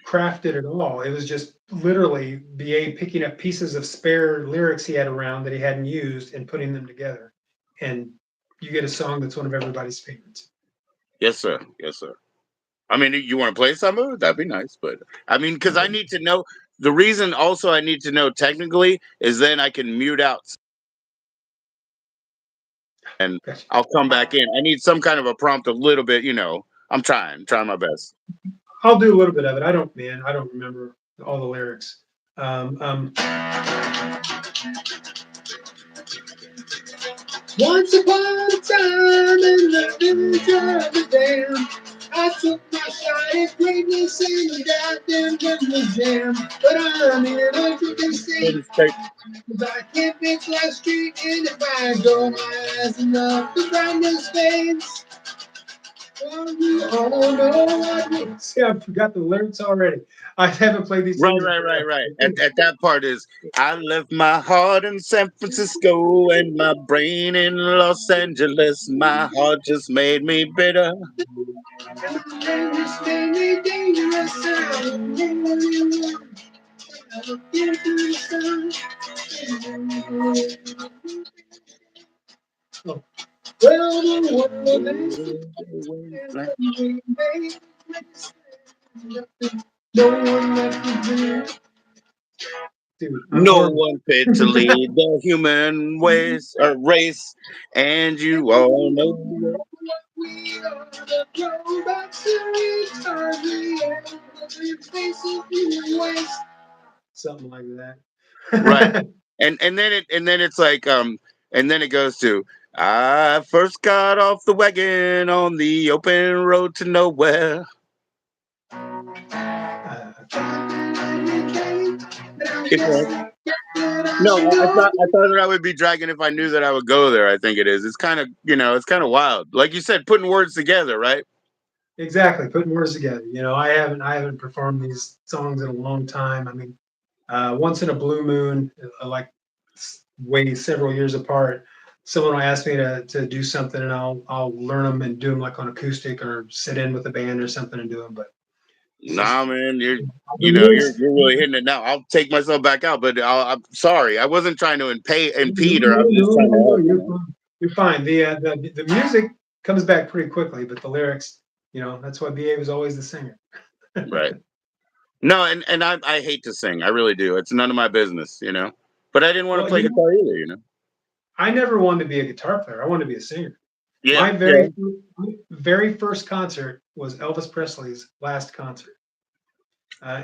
crafted at all. It was just literally BA picking up pieces of spare lyrics he had around that he hadn't used and putting them together, and you get a song that's one of everybody's favorites. Yes, sir. Yes, sir. I mean, you want to play some of it? That'd be nice. But I mean, because I need to know the reason. Also, I need to know technically is then I can mute out and Gotcha. I'll come back in. I need some kind of a prompt, a little bit. You know, trying my best. I'll do a little bit of it. I don't, man, I don't remember all the lyrics. Um, um, Once upon a time in the village of the dam, I took my shot at greatness in the goddamn jungle jam. But I'm in a different state, 'cause I can't fix life straight, and if I go my eyes enough, the brightness fades. Oh no, see, I forgot the lyrics already. I haven't played these songs in forever. Right. At that part is I left my heart in San Francisco and my brain in Los Angeles. My heart just made me bitter. Dangerous, made dangerous. Oh, well, the world is no one left to do. Dude, I'm No horrible. one fit to lead the human ways or race, and you all know. We are the robots who recharge the faces human waste. Something like Right. that. And then it's like and then it goes to I first got off the wagon on the open road to nowhere. Keep going. No, I thought that I would be dragging if I knew that I would go there. I think it is. It's kind of it's kind of wild. Like you said, putting words together, right? Exactly, putting words together. You know, I haven't performed these songs in a long time. I mean, once in a blue moon, like way several years apart, someone will ask me to do something, and I'll learn them and do them like on acoustic or sit in with a band or something and do them. But it's Nah, just man, the lyrics. you're really hitting it now. I'll take myself back out, but I'm sorry. I wasn't trying to impede her. I No, was just no, trying no, to no, help. You you're know. fine. You're fine. The music comes back pretty quickly, but the lyrics, you know, that's why BA was always the singer. Right. No, and I hate to sing. I really do. It's none of my business, you know. But I didn't want to Well, play you know, guitar either, you know. I never wanted to be a guitar player. I wanted to be a singer. Yeah, My yeah. very first concert was Elvis Presley's last concert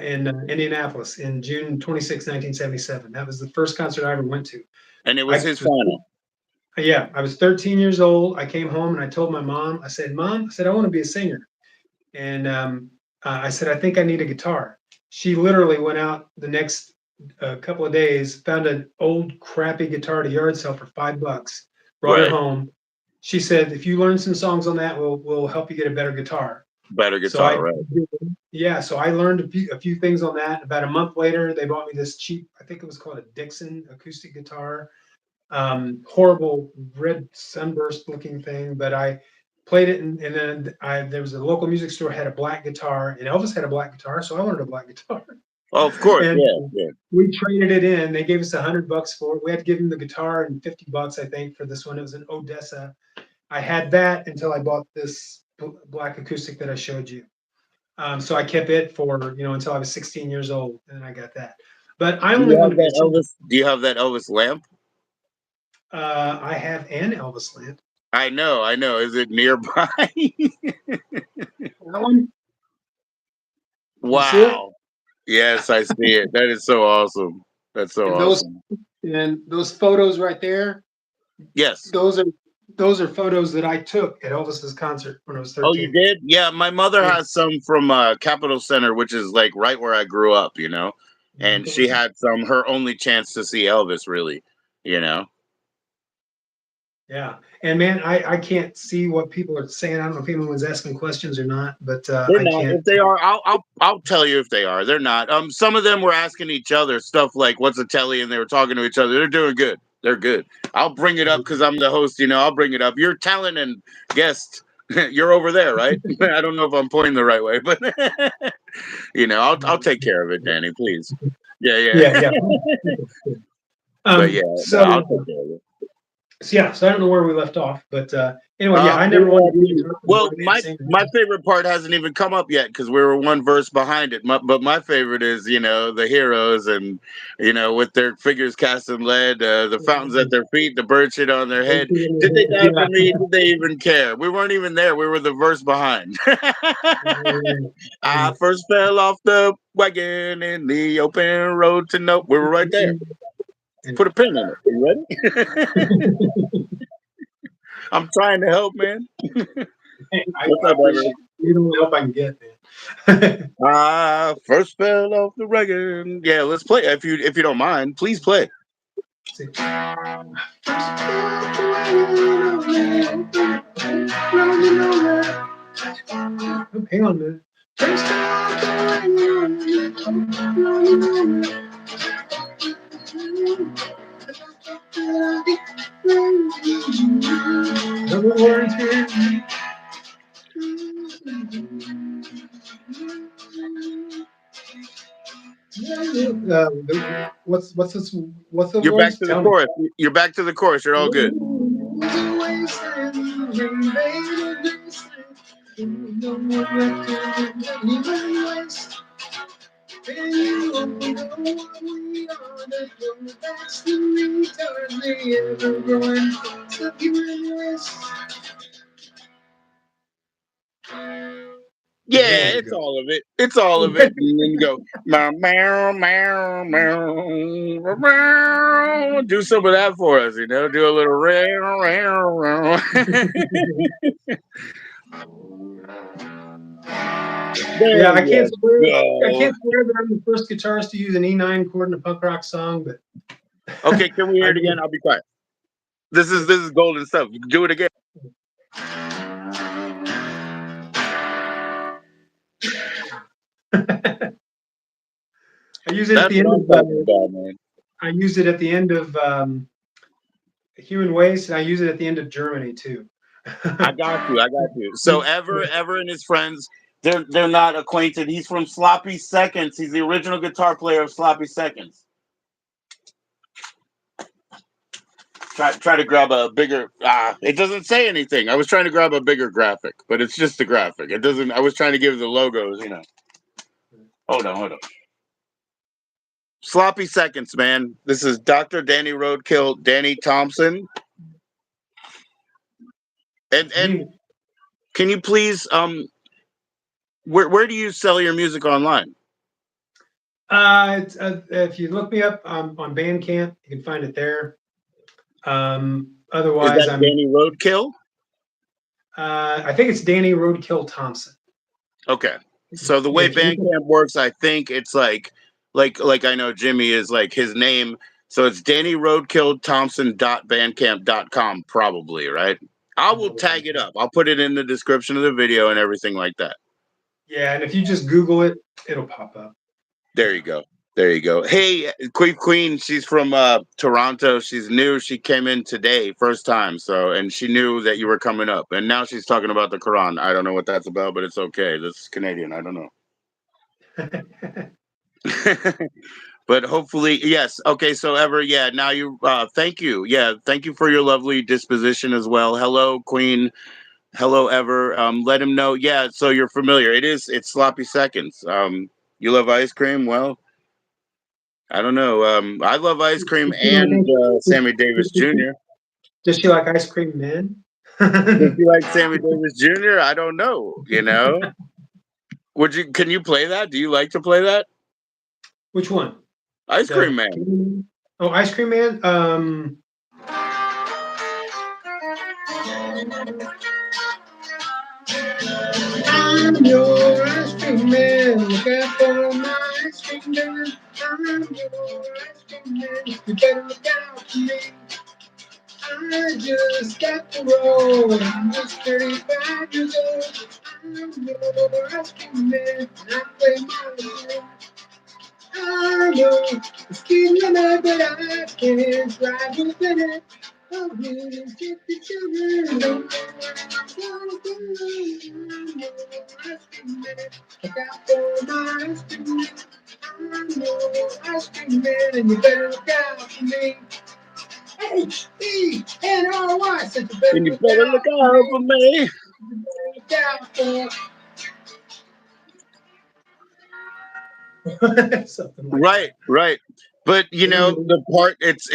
in Indianapolis in June 26, 1977. That was the first concert I ever went to. And it was I his was, final. yeah, I was 13 years old. I came home and I told my mom, I said, Mom, I said, I want to be a singer. And I said, I think I need a guitar. She literally went out the next couple of days, found an old crappy guitar at a yard sale for $5, brought it Right. home. She said, if you learn some songs on that, we'll help you get a better guitar. Better So guitar, right? so I learned a few things on that. About a month later, they bought me this cheap, I think it was called a Dixon acoustic guitar, horrible red sunburst looking thing, but I played it, and then there was a local music store had a black guitar, and Elvis had a black guitar, so I wanted a black guitar. Oh, of course, And yeah, yeah. we traded it in. They gave us $100 for it. We had to give him the guitar and $50, I think, for this one. It was an Odessa. I had that until I bought this black acoustic that I showed you. So I kept it for until I was 16 years old, and then I got that. But I Do only you wanted have to be a that singer. Elvis? Do you have that Elvis lamp? I have an Elvis lamp. I know, I know. Is it nearby? That one, you see it? Wow. Yes, I see it. That is so awesome. That's so And awesome. those photos right there, Yes. those are photos that I took at Elvis's concert when I was Oh, you 13. did? Yeah, my mother Yeah. has some from Capitol Center, which is like right where I grew up, and she had some, her only chance to see Elvis, really, you know. Yeah. And man, I can't see what people are saying. I don't know if anyone's asking questions or not, but They're I not. can't. If they are, I'll tell you if they are. They're not. Some of them were asking each other stuff like, "What's a telly?" and they were talking to each other. They're doing good. They're good. I'll bring it up because I'm the host. I'll bring it up. Your talent and guest, you're over there, right? I don't know if I'm pointing the right way, but I'll take care of it, Danny. Please. Yeah, yeah. Yeah, yeah. But yeah, no, So I'll take care of it. so I don't know where we left off, but anyway, yeah, I never wanted to be a guitar player. I Well, wanted to be a my singer. my favorite part hasn't even come up yet because we were one verse behind it. But my favorite is the heroes and with their figures cast in lead, the fountains at their feet, the bird shit on their head. Did they die for me? Did they even care? We weren't even there. We were the verse behind. I first fell off the wagon in the open road to no. We were right there. Put a pin in it. You ready? I'm trying to help, man. What's I up, appreciate Everett? it. You don't help I can get, man. I first fell off the wagon. Yeah, let's play. If you don't mind, please play. Hang on a minute. What's this? What's the You're back words? to the Tell me. chorus. You're back to the chorus. You're all good. Yeah, There we it's go. all of it. It's all of it. And then you go, meow, meow, meow, meow, meow. Do some of that for us, Do a little row, row, row. Yeah, There I can't you swear. I go. can't swear that I'm the first guitarist to use an E9 chord in a punk rock song, but Okay, can we hear I it again? do. I'll be quiet. This is golden stuff. Do it again. I use it at That's the what end I'm of. talking about, man. I use it at the end of Human Waste, and I use it at the end of Germany too. I got you. I got you. So Ever and his friends, they're not acquainted. He's from Sloppy Seconds. He's the original guitar player of Sloppy Seconds. Try to grab a bigger. It doesn't say anything. I was trying to grab a bigger graphic, but it's just a graphic. It doesn't. I was trying to give the logos. Hold on. sloppy seconds, man. This is Dr. Danny Roadkill, Danny Thompson. And can you please where do you sell your music online? If you look me up on Bandcamp, you can find it there. Is Otherwise, that Danny Roadkill? I think it's Danny Roadkill Thompson. Okay. So the way Bandcamp works, I think it's like I know Jimmy is like his name. So it's Danny Roadkill Thompson.bandcamp.com, probably, right? I will tag it up. I'll put it in the description of the video and everything like that. Yeah, and if you just Google it, it'll pop up. There you go. There you go. Hey, Queen, she's from Toronto. She's new. She came in today, first time. So, and she knew that you were coming up. And now she's talking about the Quran. I don't know what that's about, but it's okay. This is Canadian. I don't know. But hopefully, yes. Okay, so Ever, yeah, now you, thank you. Yeah, thank you for your lovely disposition as well. Hello, Queen. Hello, Ever. Let him know. Yeah, so you're familiar. It's sloppy seconds. You love ice cream? Well, I don't know. I love ice cream and Sammy Davis Jr. Does she like ice cream men? Does she like Sammy Davis Jr.? I don't know. Can you play that? Do you like to play that? Which one? Ice Cream Man. Oh, Ice Cream Man. I'm your ice cream man. Look out for my ice cream man. I'm your ice cream man. You better look out for me. I just got the roll. I'm just 35 years old. I'm your ice cream man. I play my role. I know it's getting limit, but I can't drive you in it. Oh, really, get the children. Don't know what I'm gonna do. I'm your ice cream man. Look out for my ice cream man. I'm your ice cream man, and you better look out for me. H-E-N-R-Y, so And you better look out for me. You better look out for something like Right, that. right. But the part it's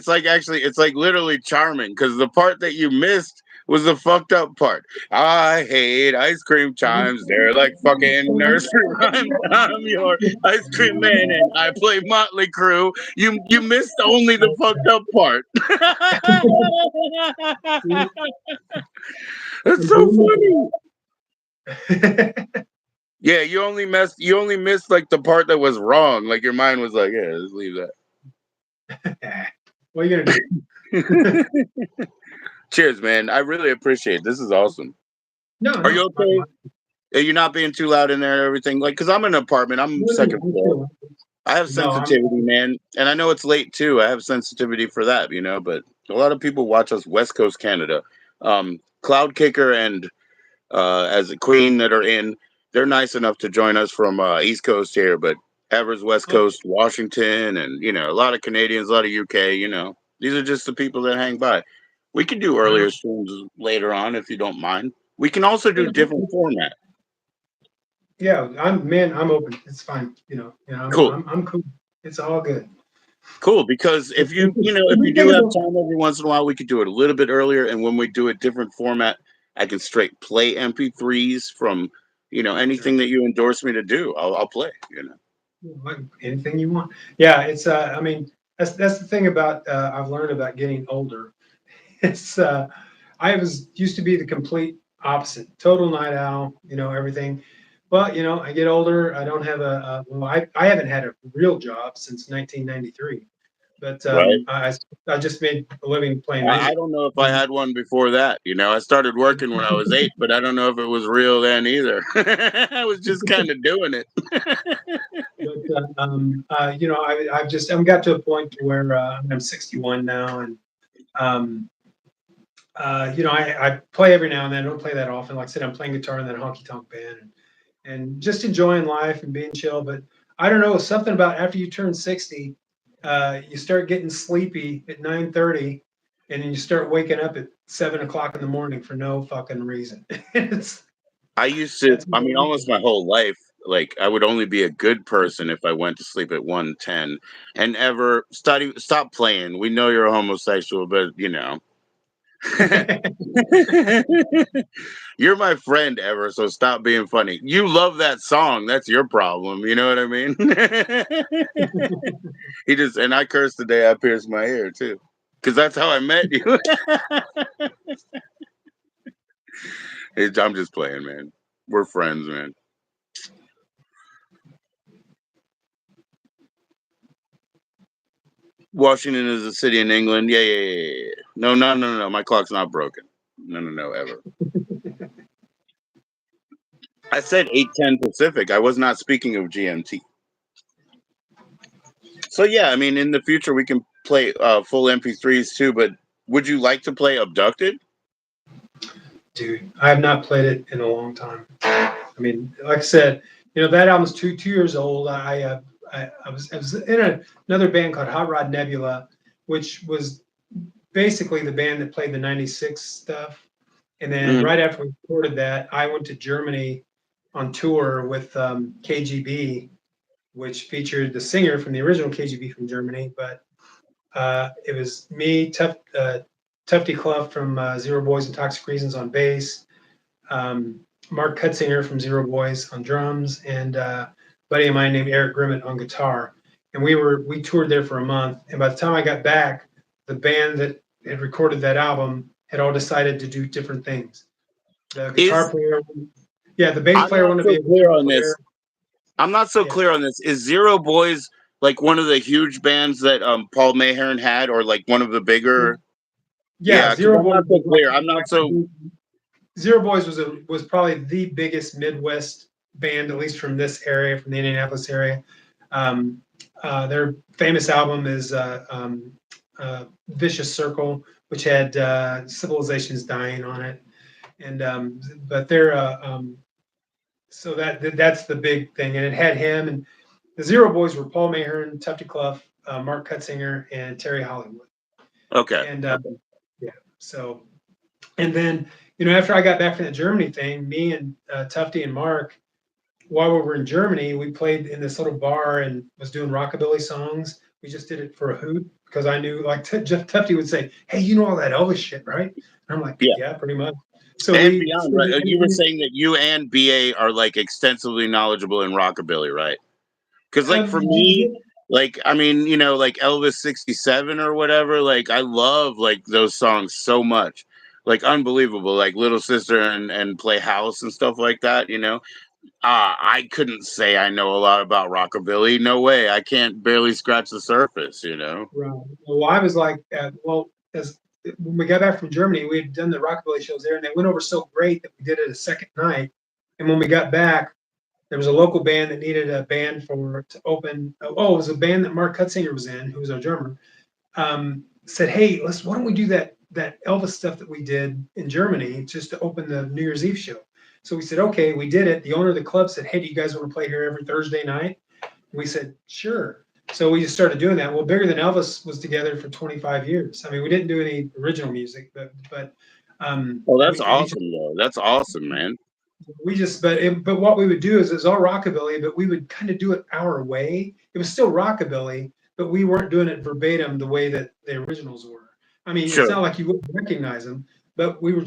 like actually it's like literally charming because the part that you missed was the fucked up part. I hate ice cream chimes. They're like fucking nursery rhymes. I'm your ice cream man and I play Motley Crue. You missed only the fucked up part. That's so funny. Yeah, you only missed like the part that was wrong. Like your mind was like, yeah, let's leave that. What are you gonna do? Cheers, man. I really appreciate it. This is awesome. No, Are you okay? Are you not being too loud in there and everything? Like, because I'm in an apartment. I'm second floor. I have sensitivity, man. And I know it's late too. I have sensitivity for that, but a lot of people watch us West Coast Canada. Cloud Kicker and as a Queen that are in, they're nice enough to join us from East Coast here, but Ever's West Coast, Washington, and a lot of Canadians, a lot of UK. These are just the people that hang by. We can do earlier streams later on if you don't mind. We can also do different format. Yeah, I'm open. It's fine. Cool. I'm cool. It's all good. Cool, because if you do have time every once in a while, we could do it a little bit earlier, and when we do a different format, I can straight play MP3s from anything that you endorse me to do. I'll play. Anything you want. Yeah, it's I mean that's the thing about I've learned about getting older. It's I used to be the complete opposite, total night owl. Everything. Well, I get older. I don't have I haven't had a real job since 1993. But right. I just made a living playing music. I don't know if I had one before that. I started working when I was 8, but I don't know if it was real then either. I was just kind of doing it. But I've got to a point where I'm 61 now, and I play every now and then. I don't play that often. Like I said, I'm playing guitar in that honky tonk band, and just enjoying life and being chill. But I don't know, something about after you turn 60, you start getting sleepy at 9:30, and then you start waking up at 7 o'clock in the morning for no fucking reason. I used to. I mean, almost my whole life. Like I would only be a good person if I went to sleep at 1:10 and ever stop playing. We know you're a homosexual, but you know. You're my friend ever, so stop being funny. You love that song. That's your problem. You know what I mean? He just and I cursed the day I pierced my ear too. Cause that's how I met you. I'm just playing, man. We're friends, man. Washington is a city in England. Yeah, yeah, yeah, yeah. No, no, no, no. My clock's not broken. No, no, no, ever. I said 8:10 Pacific. I was not speaking of GMT. So yeah, I mean, in the future we can play full MP3s too. But would you like to play Abducted? Dude, I have not played it in a long time. I mean, like I said, that album's 2 years old. I was in another band called Hot Rod Nebula, which was basically the band that played the '96 stuff. And then Mm-hmm. right after we recorded that, I went to Germany on tour with KGB, which featured the singer from the original KGB from Germany, but it was me, Tufty Clough from Zero Boys and Toxic Reasons on bass, Mark Cutzinger from Zero Boys on drums, and a buddy of mine named Eric Grimmett on guitar. And we toured there for a month. And by the time I got back, the band that had recorded that album had all decided to do different things. The guitar Is player, yeah, the bass I'm player not wanted to so be a clear guitar on player. this. I'm not so Yeah, clear on this. Is Zero Boys like one of the huge bands that Paul Mayhearn had, or like one of the bigger? yeah. Yeah, because Zero I'm Boys not so was clear. I'm not so. Zero Boys was probably the biggest Midwest band, at least from this area, from the Indianapolis area. Um, their famous album is "Vicious Circle," which had "Civilizations Dying" on it, and but they're so that's the big thing, and it had him, and the Zero Boys were Paul Mayhearn, Tufty Clough, Mark Cutzinger, and Terry Hollywood, Okay. and yeah, so. And then, after I got back from the Germany thing, me and Tufty and Mark, while we were in Germany, we played in this little bar and was doing rockabilly songs. We just did it for a hoot because I knew, like Jeff Tufty would say, "Hey, you know all that Elvis shit, right?" And I'm like, Yeah. "Yeah, pretty much." So And we, beyond, right? You were saying that you and BA are like extensively knowledgeable in rockabilly, right? Because like for me, like I mean, like Elvis '67 or whatever, like I love like those songs so much, like unbelievable, like Little Sister and Play House and stuff like that. I couldn't say I know a lot about rockabilly. No way, I can't barely scratch the surface. right. Well, I was like, as when we got back from Germany, we had done the rockabilly shows there, and they went over so great that we did it a second night. And when we got back, there was a local band that needed a band to open. Oh, it was a band that Mark Cutzinger was in, who was our drummer. Said, "Hey, why don't we do that Elvis stuff that we did in Germany just to open the New Year's Eve show?" So we said, "Okay." We did it. The owner of the club said, "Hey, do you guys want to play here every Thursday night?" We said, "Sure." So we just started doing that. Well, Bigger Than Elvis was together for 25 years. I mean, we didn't do any original music, but Oh, that's we awesome, though. That's awesome, man. just but what we would do is it's all rockabilly, but we would kind of do it our way. It was still rockabilly, but we weren't doing it verbatim the way that the originals were. I mean, it's Sure. not like you wouldn't recognize them, but we were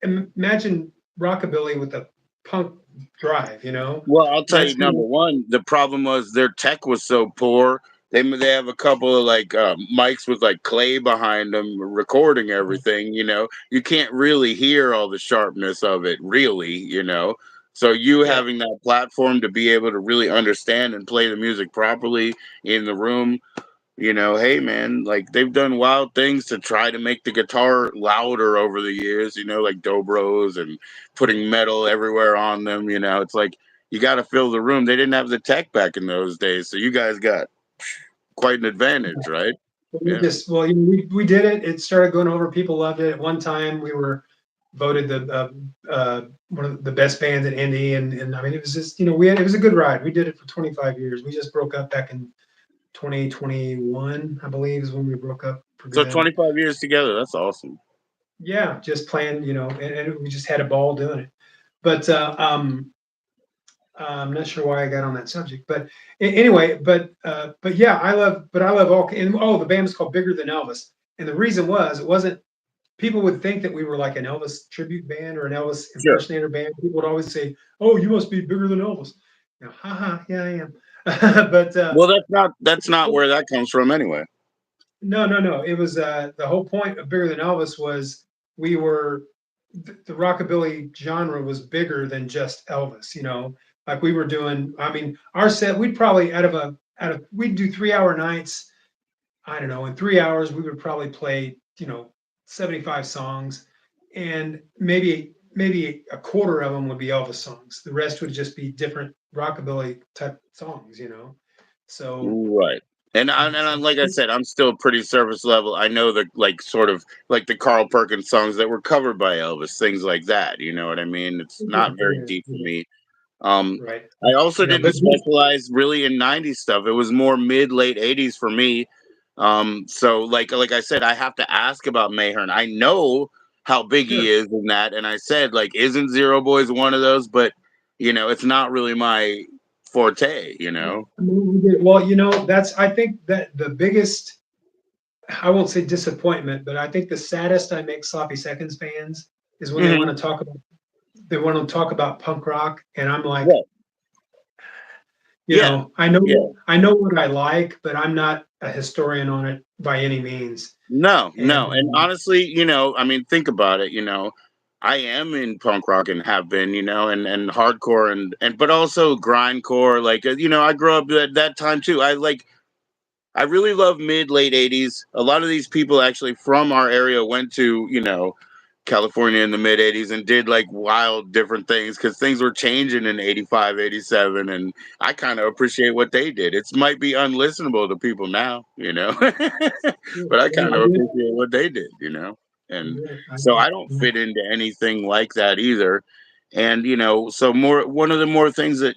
imagine rockabilly with a punk drive, Well, I'll tell That's you, number one, the problem was their tech was so poor. They have a couple of like mics with like clay behind them recording everything. You can't really hear all the sharpness of it, really. So you yeah. having that platform to be able to really understand and play the music properly in the room, hey man, like they've done wild things to try to make the guitar louder over the years, like dobros and putting metal everywhere on them. It's like you got to fill the room. They didn't have the tech back in those days, so you guys got quite an advantage, right? We Yeah. just well, we did it. It started going over. People loved it. At one time, we were voted one of the best bands in Indy, and I mean, it was just it was a good ride. We did it for 25 years. We just broke up back in 2021, I believe, is when we broke up for So good. 25 years together, that's awesome. Yeah, just playing, and we just had a ball doing it. But I'm not sure why I got on that subject, but anyway, but yeah, I love all. And oh, the band was called Bigger Than Elvis, and the reason was it wasn't. People would think that we were like an Elvis tribute band or an Elvis Sure. impersonator band. People would always say, "Oh, you must be bigger than Elvis." You know, haha, yeah, I am. but Well, that's not where that comes from anyway. no, no, no. It was the whole point of Bigger Than Elvis was we were the rockabilly genre was bigger than just Elvis. You know, like we were doing. I mean, our set we'd probably out of we'd do 3 hour nights. I don't know. In 3 hours, we would probably play 75 songs, and maybe a quarter of them would be Elvis songs. The rest would just be different rockabilly type songs. So Right. Like I said, I'm still pretty surface level. I know the like sort of like the Carl Perkins songs that were covered by Elvis, things like that. You know what I mean? It's not very yeah, deep for yeah, me. right. I also didn't But specialize really in '90s stuff. It was more mid late '80s for me. So like I said, I have to ask about Mayhern. I know how big he sure. is in that, and I said like, isn't Zero Boys one of those? But it's not really my forte. Well, that's I think that the biggest I won't say disappointment, but I think the saddest I make Sloppy Seconds fans is when Hmm. they want to talk about punk rock, and I'm like, Yeah, yeah, yeah. I know what I like, but I'm not a historian on it by any means. No, And no. And honestly, I mean, think about it, I am in punk rock and have been, and hardcore and but also grindcore. Like, I grew up at that time too. I really love mid late '80s. A lot of these people actually from our area went to, California in the mid '80s and did like wild different things because things were changing in '85, '87, and I kind of appreciate what they did. It might be unlistenable to people now, but I yeah, kind of appreciate what they did, and I so did. I don't fit into anything like that either. And so more one of the more things that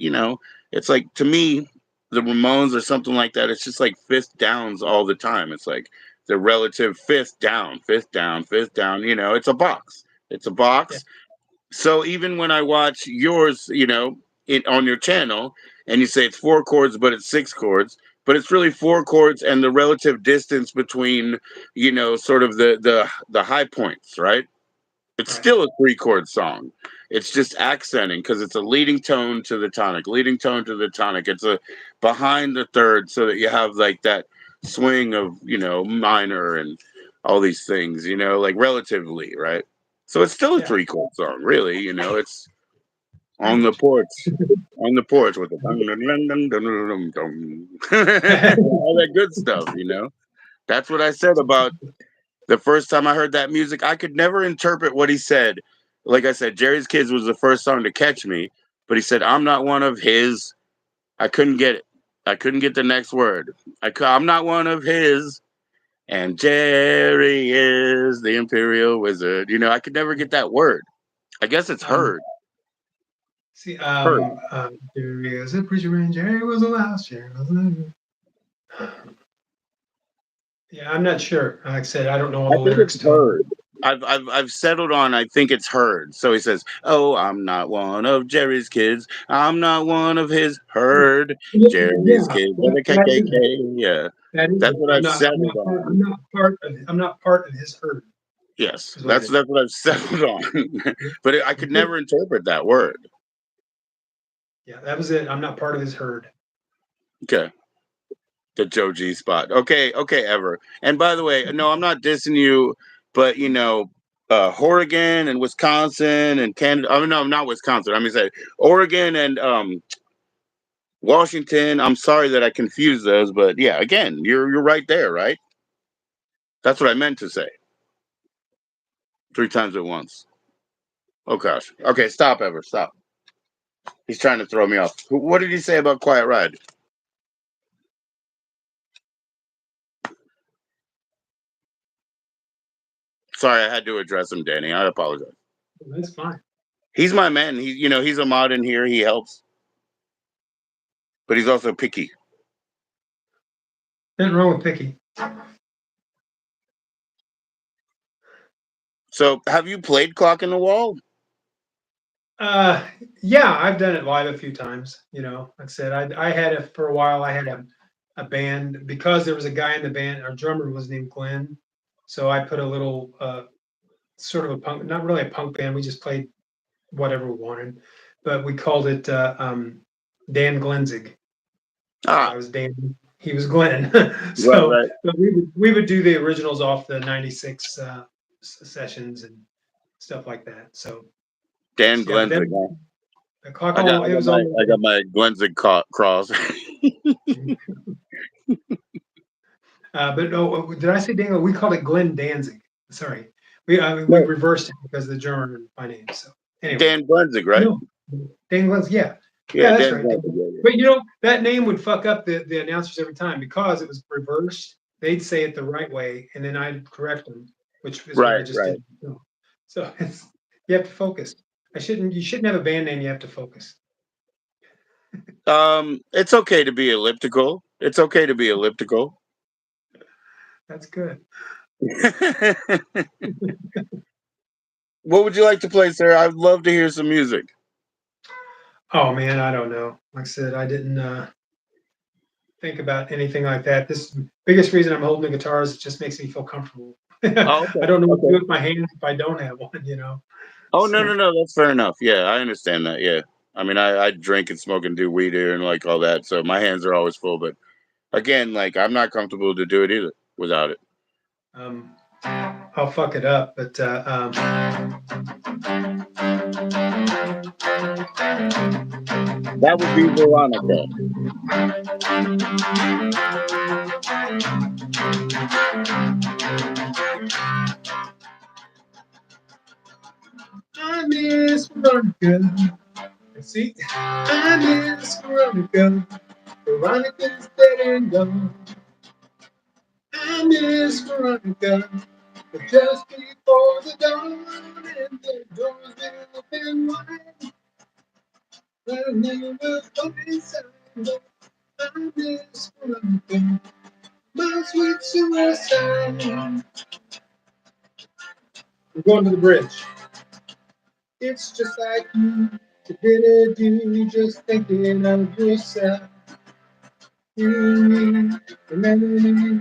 it's like to me the Ramones or something like that. It's just like fifth downs all the time. It's like the relative fifth down, fifth down, fifth down. It's a box. It's a Yeah, box. So even when I watch yours, on your channel, and you say it's 4 chords, but it's 6 chords, but it's really 4 chords and the relative distance between, sort of the high points, right? It's right. still a 3 chord song. It's just accenting because it's a leading tone to the tonic, leading tone to the tonic. It's a behind the third so that you have like that swing of, minor and all these things, like relatively, right? So it's still a Yeah, 3 chord song, really. It's pretty on the much. porch, on the porch with the all that good stuff, That's what I said about the first time I heard that music, I could never interpret what he said. Like I said, Jerry's Kids was the first song to catch me, but he said, I'm not one of his. I couldn't get it. I couldn't get the next word. I'm not one of his. And Jerry is the Imperial Wizard. I could never get that word. I guess it's um, heard. see, Heard. there he is. A preacher and Jerry was the last Jerry, wasn't it? Yeah, I'm not sure. Like I said, I don't know all I the think it's lyrics to it. heard. I've settled on. I think it's heard. So he says, "Oh, I'm not one of Jerry's kids. I'm not one of his herd. Yeah, Jerry's kids are that, the that is it. KKK." Yeah, That is that's it. what I've settled on. I'm not part of his herd. Yes, Is what it that's is. that's what I've settled on. But I could never interpret that word. Yeah, that was it. I'm not part of his herd. Okay, the Joe G spot. Okay, okay, Ever. And by the way, no, I'm not dissing you, but Oregon and Wisconsin and Canada. Oh no, not Wisconsin. I mean, say Oregon and Washington. I'm sorry that I confused those, but yeah, again, you're right there, right? That's what I meant to say. 3 times at once. Oh gosh. Okay, stop, Ever. Stop. He's trying to throw me off. What did he say about Quiet Ride? Sorry, I had to address him, Danny. I apologize. That's fine. He's my man. He's a mod in here. He helps, but he's also picky. Nothing wrong with picky. So, have you played Clock in the Wall? Uh, yeah, I've done it live a few times. Like I said, I had it for a while. I had a band because there was a guy in the band. Our drummer was named Glenn, so I put a little sort of a punk, not really a punk band. We just played whatever we wanted, but we called it Dan Glenzig. So Ah, I was Dan, he was Glenn. right, So right. but we would do the originals off the '96 sessions and stuff like that. So Dan yeah, but Glenzig. then Huh? the clock all it was I got all. my Glenzig cross. But no, did I say Dangle? We called it Glenn Danzig. Sorry, we No, reversed it because of the German in my name. So anyway, Dan Glenzig, right? no, Dan Glenn's yeah, Yeah, yeah, that's Dan right. Glenzig. Yeah, yeah. But that name would fuck up the announcers every time because it was reversed. They'd say it the right way, and then I'd correct them, which is what I Right, just right. did. So it's you have to focus. You shouldn't have a band name. You have to focus. It's okay to be elliptical. It's okay to be elliptical. That's good. What would you like to play, sir? I'd love to hear some music. Oh man, I don't know. Like I said, I didn't think about anything like that. This biggest reason I'm holding the guitar is it just makes me feel comfortable. Oh, I okay, don't know what to do okay. with my hands if I don't have one. Oh, no, no, So no. That's fair enough. Yeah, I understand that. Yeah. I mean, I drink and smoke and do weed here and like all that, so my hands are always full. But again, like I'm not comfortable to do it either without it. um, I'll fuck it up. But That would be Veronica. I miss Veronica. See, I miss Veronica. Veronica's dead and gone. I miss Veronica. But just before the dawn and the doors will open wide, her name will come inside. I miss Veronica. My sweet suicide. We're going to the bridge. It's just like you to dinner, do just thinking of yourself. You and me, remember me,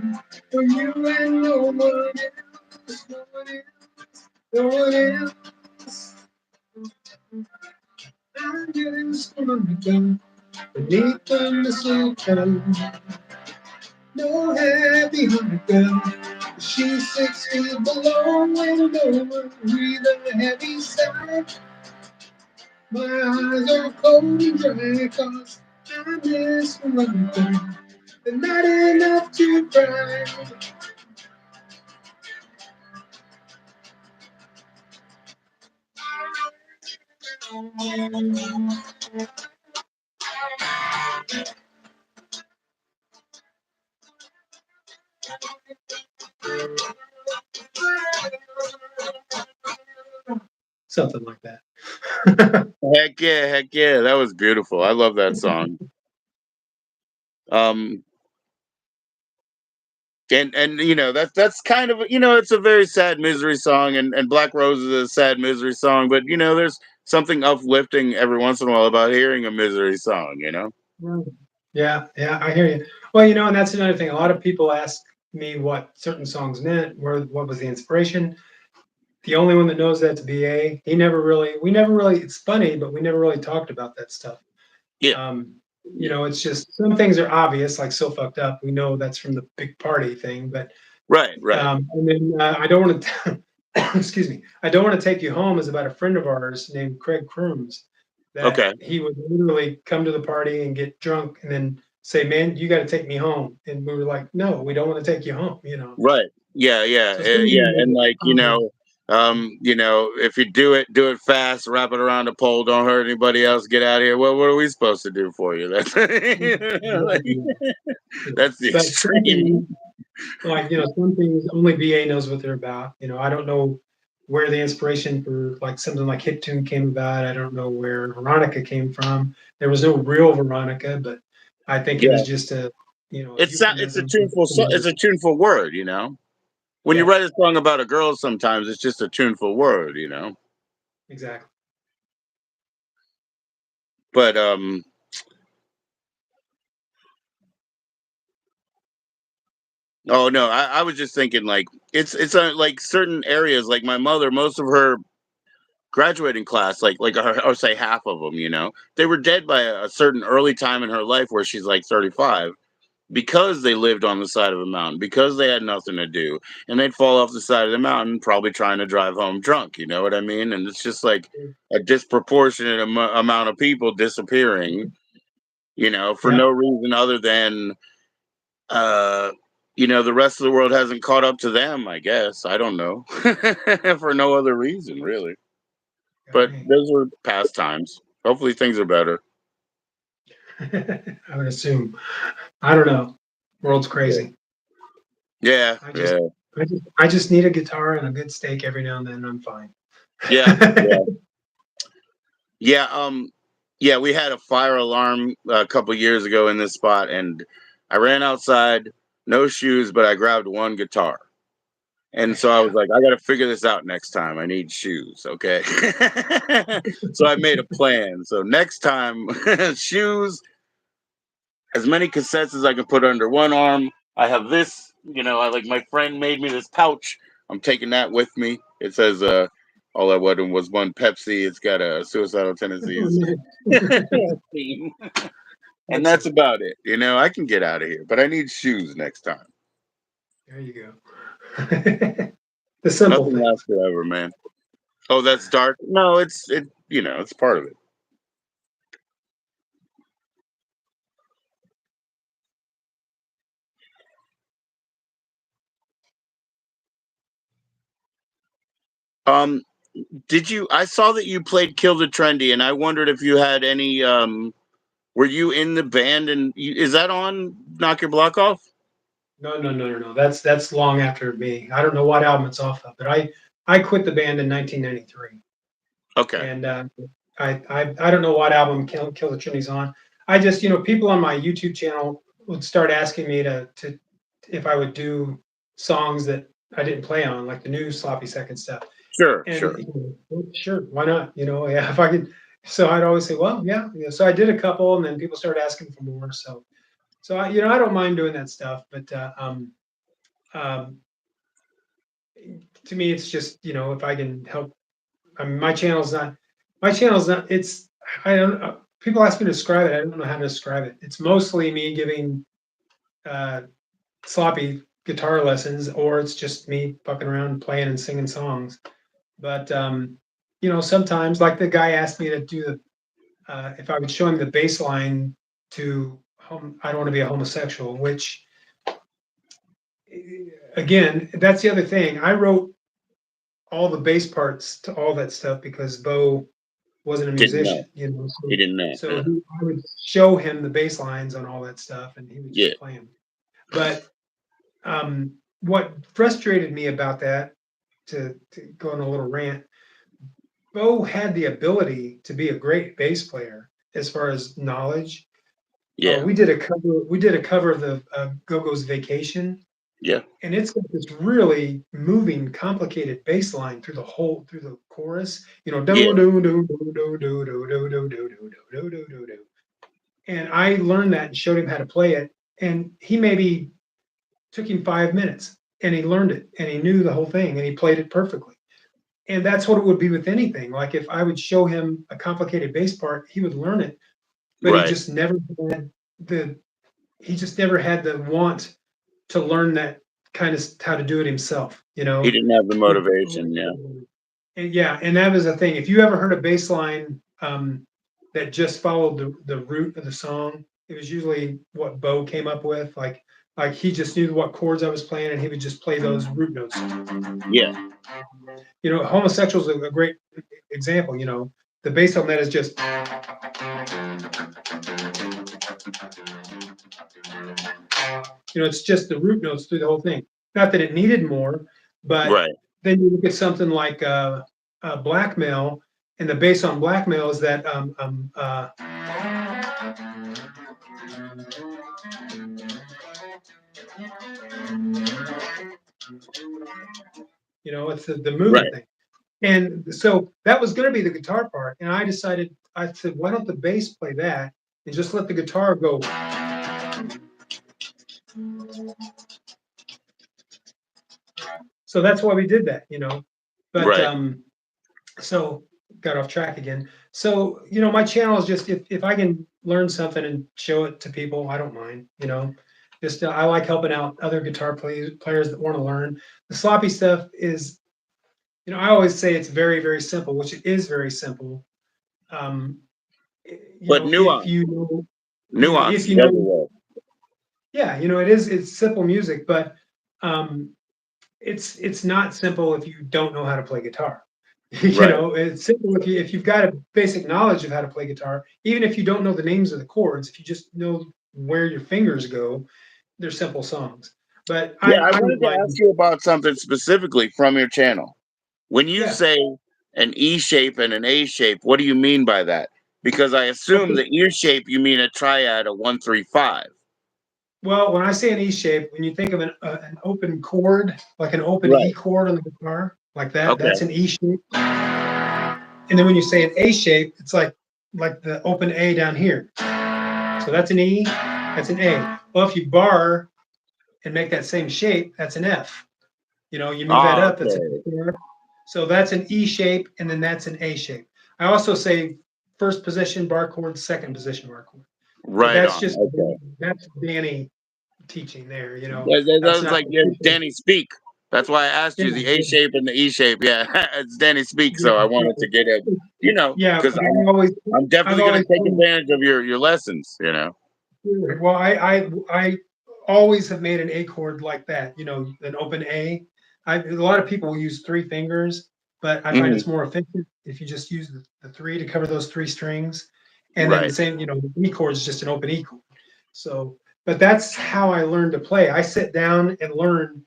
for you and no one else, no one else, no one else. I'm getting stronger beneath the mistletoe. No happy Hanukkah. She's 6 feet below and no one breathe a heavy sigh. My eyes are cold and dry cause I miss Hanukkah. And not enough to cry. Something like that. Heck yeah, that was beautiful. I love that song. Um, and that's kind of it's a very sad misery song, and Black Rose is a sad misery song, but there's something uplifting every once in a while about hearing a misery song. Right. Yeah, I hear you. Well, and that's another thing. A lot of people ask me what certain songs meant, what was the inspiration. The only one that knows that's BA. We never really, it's funny, but we never really talked about that stuff. Yeah, Um, yeah. it's just some things are obvious, like So Fucked Up. We know that's from the big party thing, but Right. and then I don't want to, excuse me, I don't want to take you home is about a friend of ours named Craig Crooms that Okay. he would literally come to the party and get drunk and then say, "Man, you got to take me home." And we were like, "No, we don't want to take you home." Right. Yeah, So some of yeah, them make and it like obvious. if you do it fast, wrap it around the pole, don't hurt anybody else, get out of here. Well, what are we supposed to do for you? That's like, Exactly. that's the But some extreme. things, like some things only VA knows what they're about. I don't know where the inspiration for like something like Hip Tune came about. I don't know where Veronica came from. There was no real Veronica, but I think it was Yeah, just a a it's a euphemism for tuneful somebody. it's a tuneful word. When you Yeah, write a song about a girl, sometimes it's just a tuneful word. exactly. But oh no, I was just thinking like it's like certain areas like my mother, most of her graduating class, like or say half of them, they were dead by a certain early time in her life where she's like 35 because they lived on the side of a mountain because they had nothing to do and they'd fall off the side of the mountain probably trying to drive home drunk. You know what I mean? And it's just like a disproportionate amount of people disappearing, for Yeah. no reason other than uh the rest of the world hasn't caught up to them, I guess. I don't know. For no other reason, really. But Golly. those were past times. Hopefully things are better. I would assume. I don't know. World's Yeah. crazy. Yeah. I just, Yeah. I just need a guitar and a good steak every now and then. I'm fine. Yeah. Yeah. Yeah. Yeah, we had a fire alarm a couple years ago in this spot, and I ran outside, no shoes, but I grabbed one guitar. And so I was Yeah. like, I got to figure this out next time. I need shoes. Okay. So I made a plan. So next time, shoes, as many cassettes as I can put under one arm. I have this, I like my friend made me this pouch. I'm taking that with me. It says, all I wanted was one Pepsi. It's got a suicidal Oh, tendencies nice. theme. And that's Excellent. about it. I can get out of here, but I need shoes next time. There you go. The simple Nothing things. lasts forever, man. Oh, that's dark. No, it's part of it. Um, did you? I saw that you played Kill the Trendy, and I wondered if you had any. Were you in the band? And is that on Knock Your Block Off? No, no, no, no, no. That's long after me. I don't know what album it's off of, but I quit the band in 1993, Okay, and I don't know what album Kill the Trinity's on. I just people on my YouTube channel would start asking me to if I would do songs that I didn't play on, like the new Sloppy Second stuff. sure, And sure. well, sure, why not? Yeah, if I could. So I'd always say, well, yeah. So I did a couple, and then people started asking for more. So I don't mind doing that stuff, but um, to me, it's just if I can help. I mean, my channel's not. It's I don't. People ask me to describe it. I don't know how to describe it. It's mostly me giving uh, sloppy guitar lessons, or it's just me fucking around playing and singing songs. But sometimes, like the guy asked me to do the if I would show him the bass line to I don't want to be a homosexual, which again, that's the other thing. I wrote all the bass parts to all that stuff because Bo wasn't a Didn't know. musician, He So, didn't know. so I would show him the bass lines on all that stuff, and he would Yeah, just play them. But what frustrated me about that, to go on a little rant, Bo had the ability to be a great bass player as far as knowledge. yeah, We did a cover. We did a cover of the Go Go's Vacation, yeah, and it's got this really moving, complicated bass line through the chorus. Do yeah. do do do do do do do do do do do do do do. And I learned that and showed him how to play it, and he maybe took him 5 minutes, and he learned it, and he knew the whole thing, and he played it perfectly. And that's what it would be with anything. Like if I would show him a complicated bass part, he would learn it, but Right. had the he just never had the want to learn that kind of how to do it himself. He didn't have the He motivation. Yeah, and yeah, and that was the thing. If you ever heard a bass line that just followed the root of the song, it was usually what Bo came up with. Like he just knew what chords I was playing, and he would just play those root notes. yeah, Homosexuals are a great example. The bass on that is just it's just the root notes through the whole thing. Not that it needed more, but right, then you look at something like Blackmail, and the bass on Blackmail is that it's the moving right. thing. And so that was going to be the guitar part, and I decided I said, why don't the bass play that and just let the guitar go? So that's why we did that, you know. But Right. so got off track again. So, you know, my channel is just if I can learn something and show it to people, I don't mind, you know. Just I like helping out other guitar players that want to learn. The sloppy stuff is, you know, I always say it's very, very simple, which it is very simple. Um, you But know, if you know, nuance if is you know, everywhere. yeah, you know, it's simple music, but um, it's not simple if you don't know how to play guitar. You Right. know, it's simple if you've got a basic knowledge of how to play guitar, even if you don't know the names of the chords, if you just know where your fingers go, they're simple songs. But Yeah, I I don't wanted to ask mind. you about something specifically from your channel. When you Yeah. say an E shape and an A shape, what do you mean by that? Because I assume Okay. the ear shape you mean a triad of 1 3 5. Well, when I say an E shape, when you think of an open chord, like an open E Right. chord on the guitar, like that, that's Okay. an E shape. And then when you say an A shape, it's like the open A down here. So that's an E, that's an A. Well, if you bar and make that same shape, that's an F. You know, you move that Ah, up, that's an okay. F. So that's an E shape, and then that's an A shape. I also say first position bar chord, second position bar chord. But Right on. Okay. that's Danny teaching there, you know. That That's was not like, yeah, Danny speak. That's why I asked yeah, you the A shape and the E shape. Yeah, it's Danny speak. yeah, So I wanted yeah. to get it, Yeah, because but I'm I've definitely going always to take advantage of your lessons. well, I always have made an A chord like that, you know, an open A. A lot of people will use three fingers, but I find Hmm. it's more efficient if you just use the three to cover those three strings. And then the Right. same, you know, the E chord is just an open E chord. So, but that's how I learned to play. I sit down and learn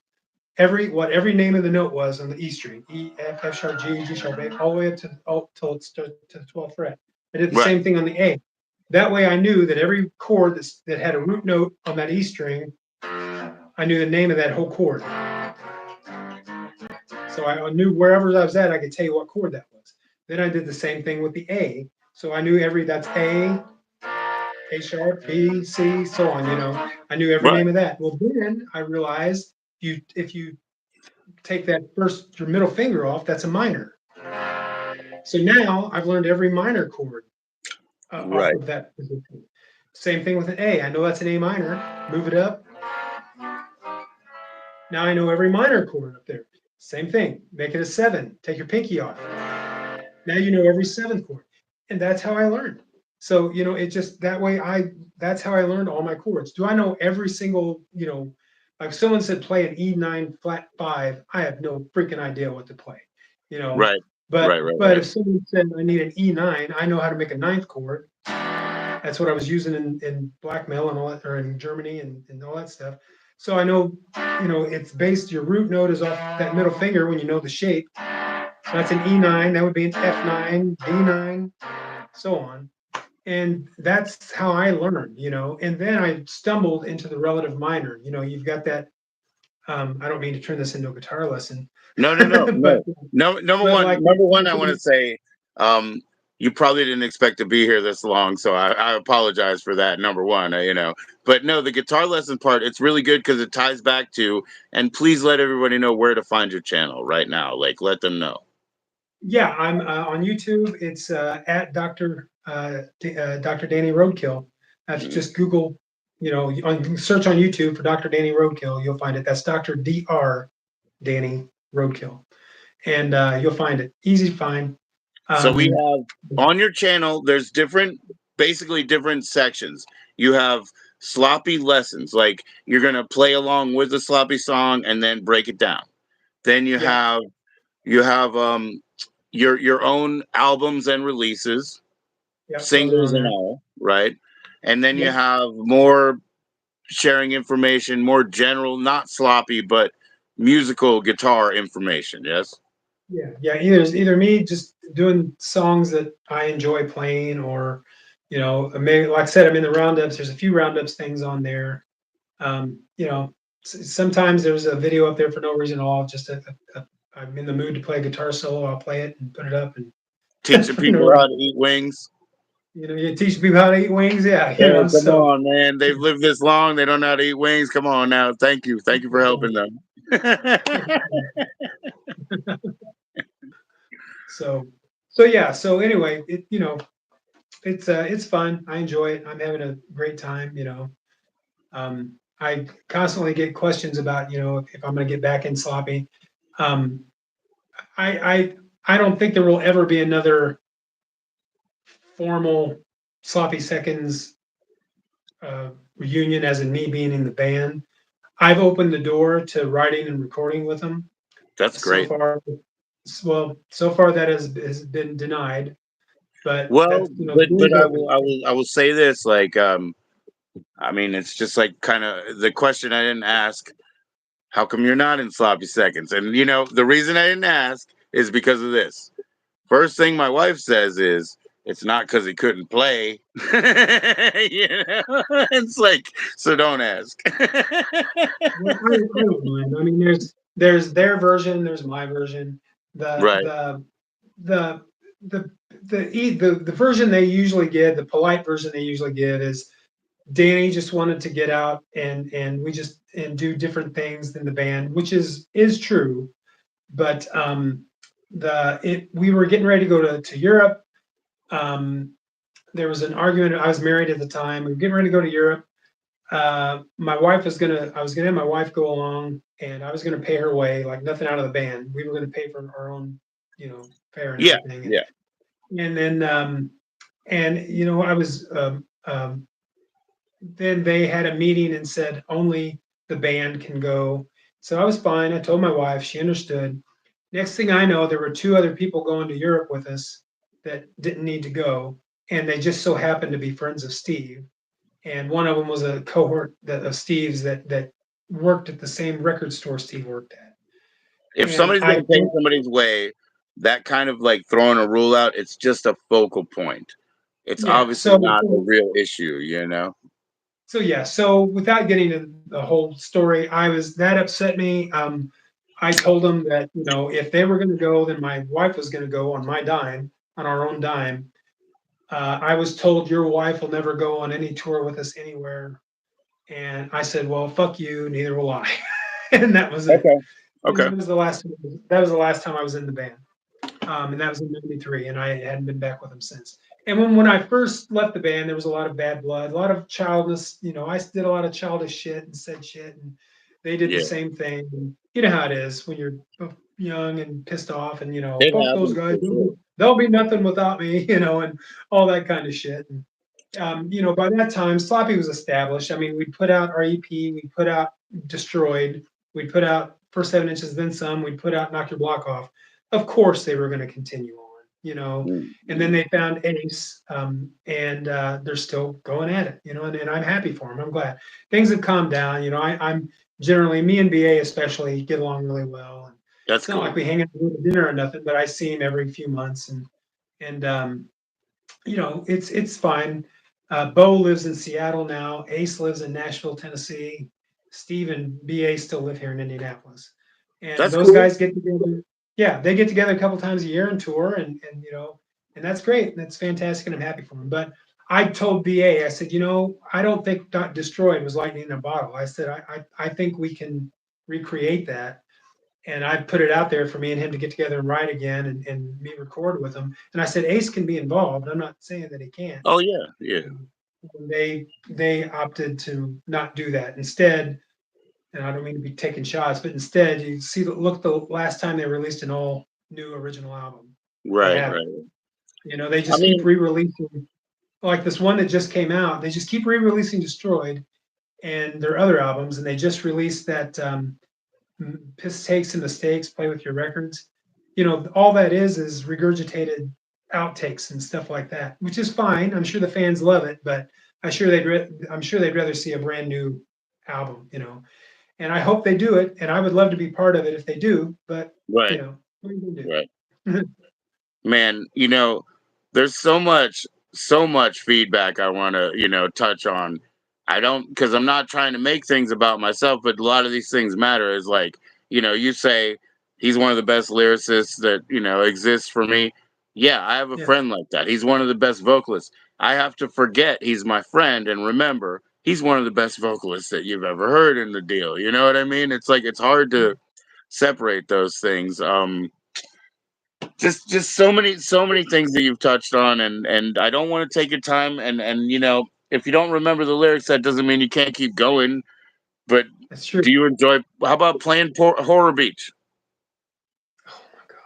every name of the note was on the E string, E, F, F sharp, G, G sharp, A, all the way up to till it's to the 12th fret. I did the Right. same thing on the A. That way, I knew that every chord that had a root note on that E string, I knew the name of that whole chord. So I knew wherever I was at, I could tell you what chord that was. Then I did the same thing with the A. So I knew that's A sharp, B, C, so on. You know, I knew every Right. name of that. Well, then I realized if you take that your middle finger off, that's a minor. So now I've learned every minor chord off Right. of that position. Same thing with an A. I know that's an A minor. Move it up. Now I know every minor chord up there. Same thing. Make it a 7. Take your pinky off. Now you know every seventh chord. And that's how I learned. So, you know, it just that way that's how I learned all my chords. Do I know every single, you know, like someone said play an E9 flat 5, I have no freaking idea what to play, you know. Right. But Right. Right. but Right. if someone said I need an E9, I know how to make a ninth chord. That's what I was using in blackmail and all that, or in Germany and all that stuff. So I know, you know, it's based, your root note is off that middle finger when you know the shape. So that's an E9, that would be an F9, D9, so on. And that's how I learned, you know. And then I stumbled into the relative minor. You know, you've got that. I don't mean to turn this into a guitar lesson, No, no, no, but no. No, like number one, I want to say, um, you probably didn't expect to be here this long, so I apologize for that. Number one, but no, the guitar lesson part, it's really good because it ties back to, and please let everybody know where to find your channel right now. Like, let them know. yeah, I'm on YouTube. It's at Dr. Danny Roadkill. That's Mhm. just Google, you know, search on YouTube for Dr. Danny Roadkill. You'll find it. That's Dr. Danny Roadkill, and you'll find it. Easy to find. So we Um, have on your channel, there's basically different sections. You have sloppy lessons, like you're gonna play along with the sloppy song and then break it down. Then yeah, you have your own albums and releases, yeah, those are singles on and there. all, right? And then you Yep. have more sharing information, more general, not sloppy, but musical guitar information. Yes. Yeah, yeah. Either me just doing songs that I enjoy playing, or you know, maybe like I said, I'm in the roundups. There's a few roundups things on there. You know, sometimes there's a video up there for no reason at all. Just I'm in the mood to play a guitar solo. I'll play it and put it up, and Teaching for no people how reason. to eat wings. You teach people how to eat wings, yeah. Hey, come So on, man. They've lived this long. They don't know how to eat wings. Come on now. Thank you for helping them. so so yeah. So anyway, it's fun. I enjoy it. I'm having a great time. I constantly get questions about if I'm going to get back in sloppy. Um, I don't think there will ever be another formal sloppy seconds reunion, as in me being in the band. I've opened the door to writing and recording with them. That's So great. far, so far that has been denied. But Well, that's the but door's open. I will say this, like, I mean, it's just like kind of the question I didn't ask. How come you're not in sloppy seconds? And the reason I didn't ask is because of this. First thing my wife says is, it's not because he couldn't play. It's like, so don't ask. Well, I don't mind. I mean, there's their version, there's my version. The Right. the the the the version they usually give, the polite version they usually give is Danny just wanted to get out and we just and do different things than the band, which is true. But we were getting ready to go to Europe. Um, there was an argument. I was married at the time. We were getting ready to go to Europe. My wife was gonna. I was gonna have my wife go along, and I was gonna pay her way, like nothing out of the band. We were gonna pay for our own, fare and Yeah. everything. Yeah. And then I was then they had a meeting and said only the band can go. So I was fine. I told my wife. She understood. Next thing I know, there were two other people going to Europe with us that didn't need to go, and they just so happened to be friends of Steve. And one of them was a cohort of Steve's that worked at the same record store Steve worked at. If And somebody's going to pay somebody's way, that kind of like throwing a rule out, it's just a focal point. It's yeah, obviously so not a real issue. so yeah, so without getting into the whole story, I was that upset me. I told them that if they were going to go, then my wife was going to go on my dime, on our own dime. I was told your wife will never go on any tour with us anywhere, and I said, well, fuck you, neither will I. And that was it. Okay. And Okay. that was the last time I was in the band. And that was in '93, and I hadn't been back with them since. And when I first left the band, there was a lot of bad blood, a lot of childness. I did a lot of childish shit and said shit, and they did the Yeah. same thing. And you know how it is when you're young and pissed off, and It fuck those happens guys, for sure. they'll be nothing without me, and all that kind of shit. And by that time, Sloppy was established. I mean, we put out our EP, we put out Destroyed, we put out First 7 Inches, Then Some, we put out Knock Your Block Off. Of course, they were going to continue on. And then Mm-hmm. they found Ace, and they're still going at it, and I'm happy for them. I'm glad things have calmed down. I'm generally, me and BA especially, get along really well. And That's it's not like cool. we hang out and go to dinner or nothing, but I see him every few months, and it's fine. Bo lives in Seattle now. Ace lives in Nashville, Tennessee. Steve and BA still live here in Indianapolis, and That's those cool. guys get together. Yeah, they get together a couple times a year and tour, and that's great. That's fantastic, and I'm happy for them. But I told BA, I said, I don't think Dot Destroyed was lightning in a bottle. I said, I think we can recreate that, and I put it out there for me and him to get together and write again and me record with him. And I said Ace can be involved. I'm not saying that he can't. Oh yeah, yeah. And they opted to not do that. Instead, and I don't mean to be taking shots, but instead you see look the last time they released an all new original album. They Right, haven't. right. They I just keep mean, re-releasing like this one that just came out. They just keep re-releasing Destroyed and their other albums, and they just released that Takes and Mistakes, Play with Your Records. All that is regurgitated outtakes and stuff like that, which is fine. I'm sure the fans love it, but I'm sure they'd rather see a brand new album. And I hope they do it, and I would love to be part of it if they do. But right, what are you gonna right. do? Man, there's so much feedback I want to, touch on. I don't, because I'm not trying to make things about myself, but a lot of these things matter. Is like, you say he's one of the best lyricists that exists for me. Yeah, I have a Yeah, friend like that. He's one of the best vocalists. I have to forget he's my friend and remember he's one of the best vocalists that you've ever heard in the deal. You know what I mean? It's like it's hard to separate those things. Just so many things that you've touched on, and I don't want to take your time. And if you don't remember the lyrics, that doesn't mean you can't keep going. But That's true. do you enjoy? How about playing Horror Beach? Oh my God.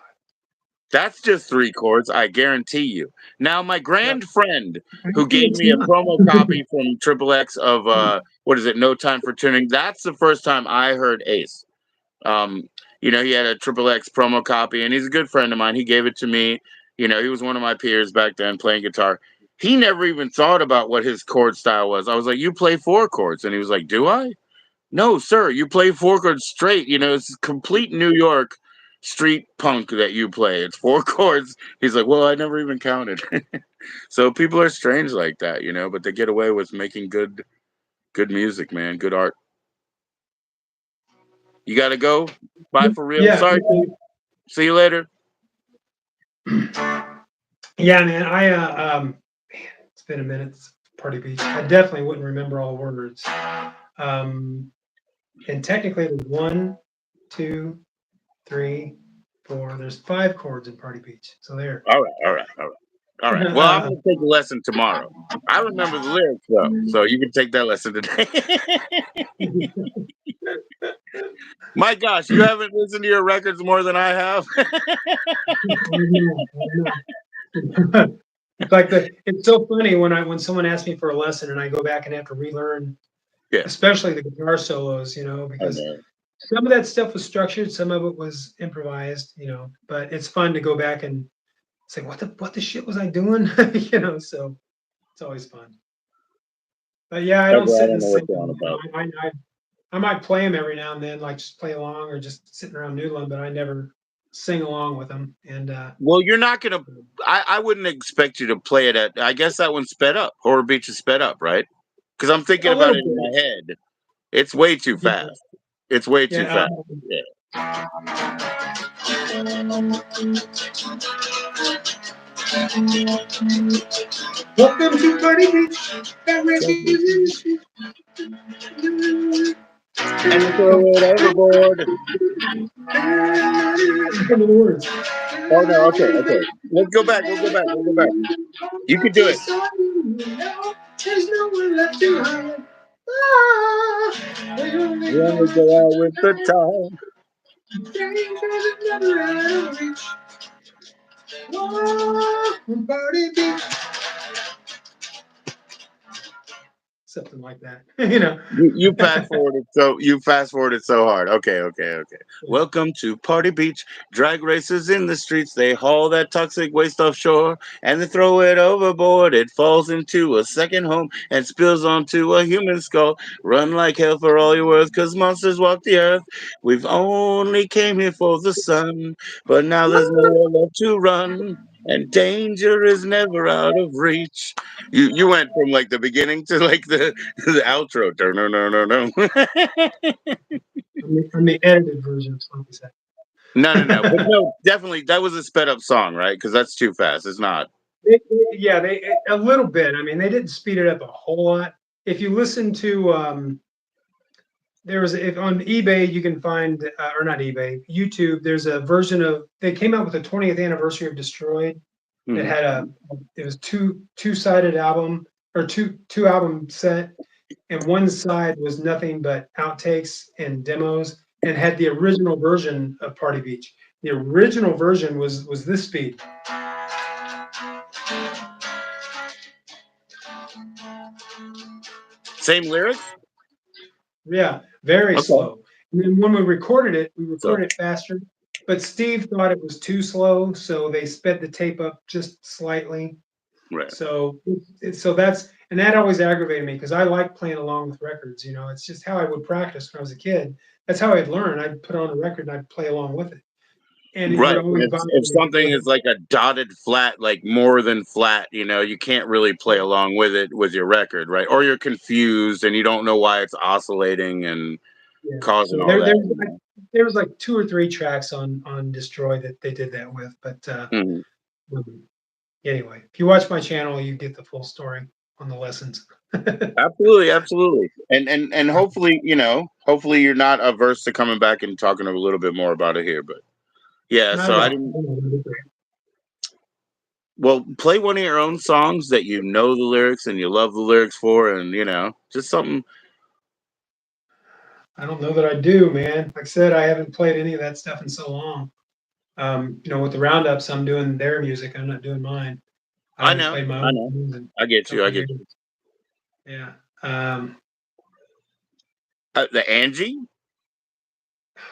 That's just three chords, I guarantee you. Now, my Well, grand friend who actually, gave it's me a not. promo copy from Triple X of what is it? No Time for Tuning. That's the first time I heard Ace. Um, he had a Triple X promo copy, and he's a good friend of mine. He gave it to me. He was one of my peers back then playing guitar. He never even thought about what his chord style was. I was like, "You play four chords," and he was like, "Do I?" No, sir, you play four chords straight. It's complete New York street punk that you play. It's four chords. He's like, well, I never even counted. So people are strange like that, but they get away with making good music, man, good art. You got to go. Bye for real. Yeah, Sorry, Steve. See you later. yeah, man. Man, it's been a minute. Since Party Beach. I definitely wouldn't remember all words. Um, and technically, there's one, two, three, four. There's five chords in Party Beach. So there. All right, all right, all right. All right. Well, I'm going to take a lesson tomorrow. I remember the lyrics, though, so you can take that lesson today. My gosh, you haven't listened to your records more than I have. It's like it's so funny when someone asks me for a lesson and I go back and have to relearn, Yeah, especially the guitar solos, I because know. some of that stuff was structured, some of it was improvised, but it's fun to go back and say, what the shit was I doing? So it's always fun. But yeah, I That's don't what I sit don't and know what sing. you're on about. I might play them every now and then, like just play along or just sitting around noodling, but I never sing along with them. And Well, you're not gonna. I wouldn't expect you to play it at. I guess that one's sped up. Horror Beach is sped up, right? Because I'm thinking a about little it in bit, my head. It's way too yeah, fast. It's way too yeah. fast. Yeah. Welcome to Party Beach. That races And they throw it overboard. Some of the words. Oh no. Okay. Okay. Let's go back. We'll go back. We'll go back. You can do it. There's no one left to hide. Ah, When we go out with the time. danger's never out of reach. Oh, Party Beach. Something like that, You fast forwarded so hard. Okay, okay, okay. Welcome to Party Beach. Drag races in the streets. They haul that toxic waste offshore and they throw it overboard. It falls into a second home and spills onto a human skull. Run like hell for all you're worth, 'cause monsters walk the earth. We've only came here for the sun, but now there's nowhere left to run. And danger is never out of reach. You went from like the beginning to like the outro. No, no, no, no, no. I'm the edited version of something like No, no, no. But that. no, definitely that was a sped up song, right? Because that's too fast. It's not. Yeah, they a little bit. I mean, they didn't speed it up a whole lot. If you listen to there was if on eBay you can find or not eBay, YouTube. There's a version of they came out with the 20th anniversary of Destroyed that Mhm. had it was two-sided album or two album set, and one side was nothing but outtakes and demos, and had the original version of Party Beach. The original version was this speed. Same lyrics. Yeah, very Okay. slow. And then when we So recorded it faster, but Steve thought it was too slow, so they sped the tape up just slightly. right, So that always aggravated me because I like playing along with records. It's just how I would practice when I was a kid. That's how I'd learn. I'd put on a record and I'd play along with it, and it would right. And always bother if me if it something is wasn't. like a dotted flat, like more than flat, you can't really play along with it with your record, right? Or you're confused and you don't know why it's oscillating and Yeah. causing So all that. there was like two or three tracks on Destroy that they did that with, but Mhm. Anyway, if you watch my channel, you get the full story on the lessons. Absolutely, absolutely. And hopefully, hopefully you're not averse to coming back and talking a little bit more about it here. But yeah, Not so at I all. didn't. Well, play one of your own songs that you know the lyrics and you love the lyrics for, and just something. I don't know that I do, man. Like I said, I haven't played any of that stuff in so long. With the roundups, I'm doing their music. I'm not doing mine. I I haven't know, played my I own know. tunes in I get a you. couple I of get years. you. Yeah. The Angie.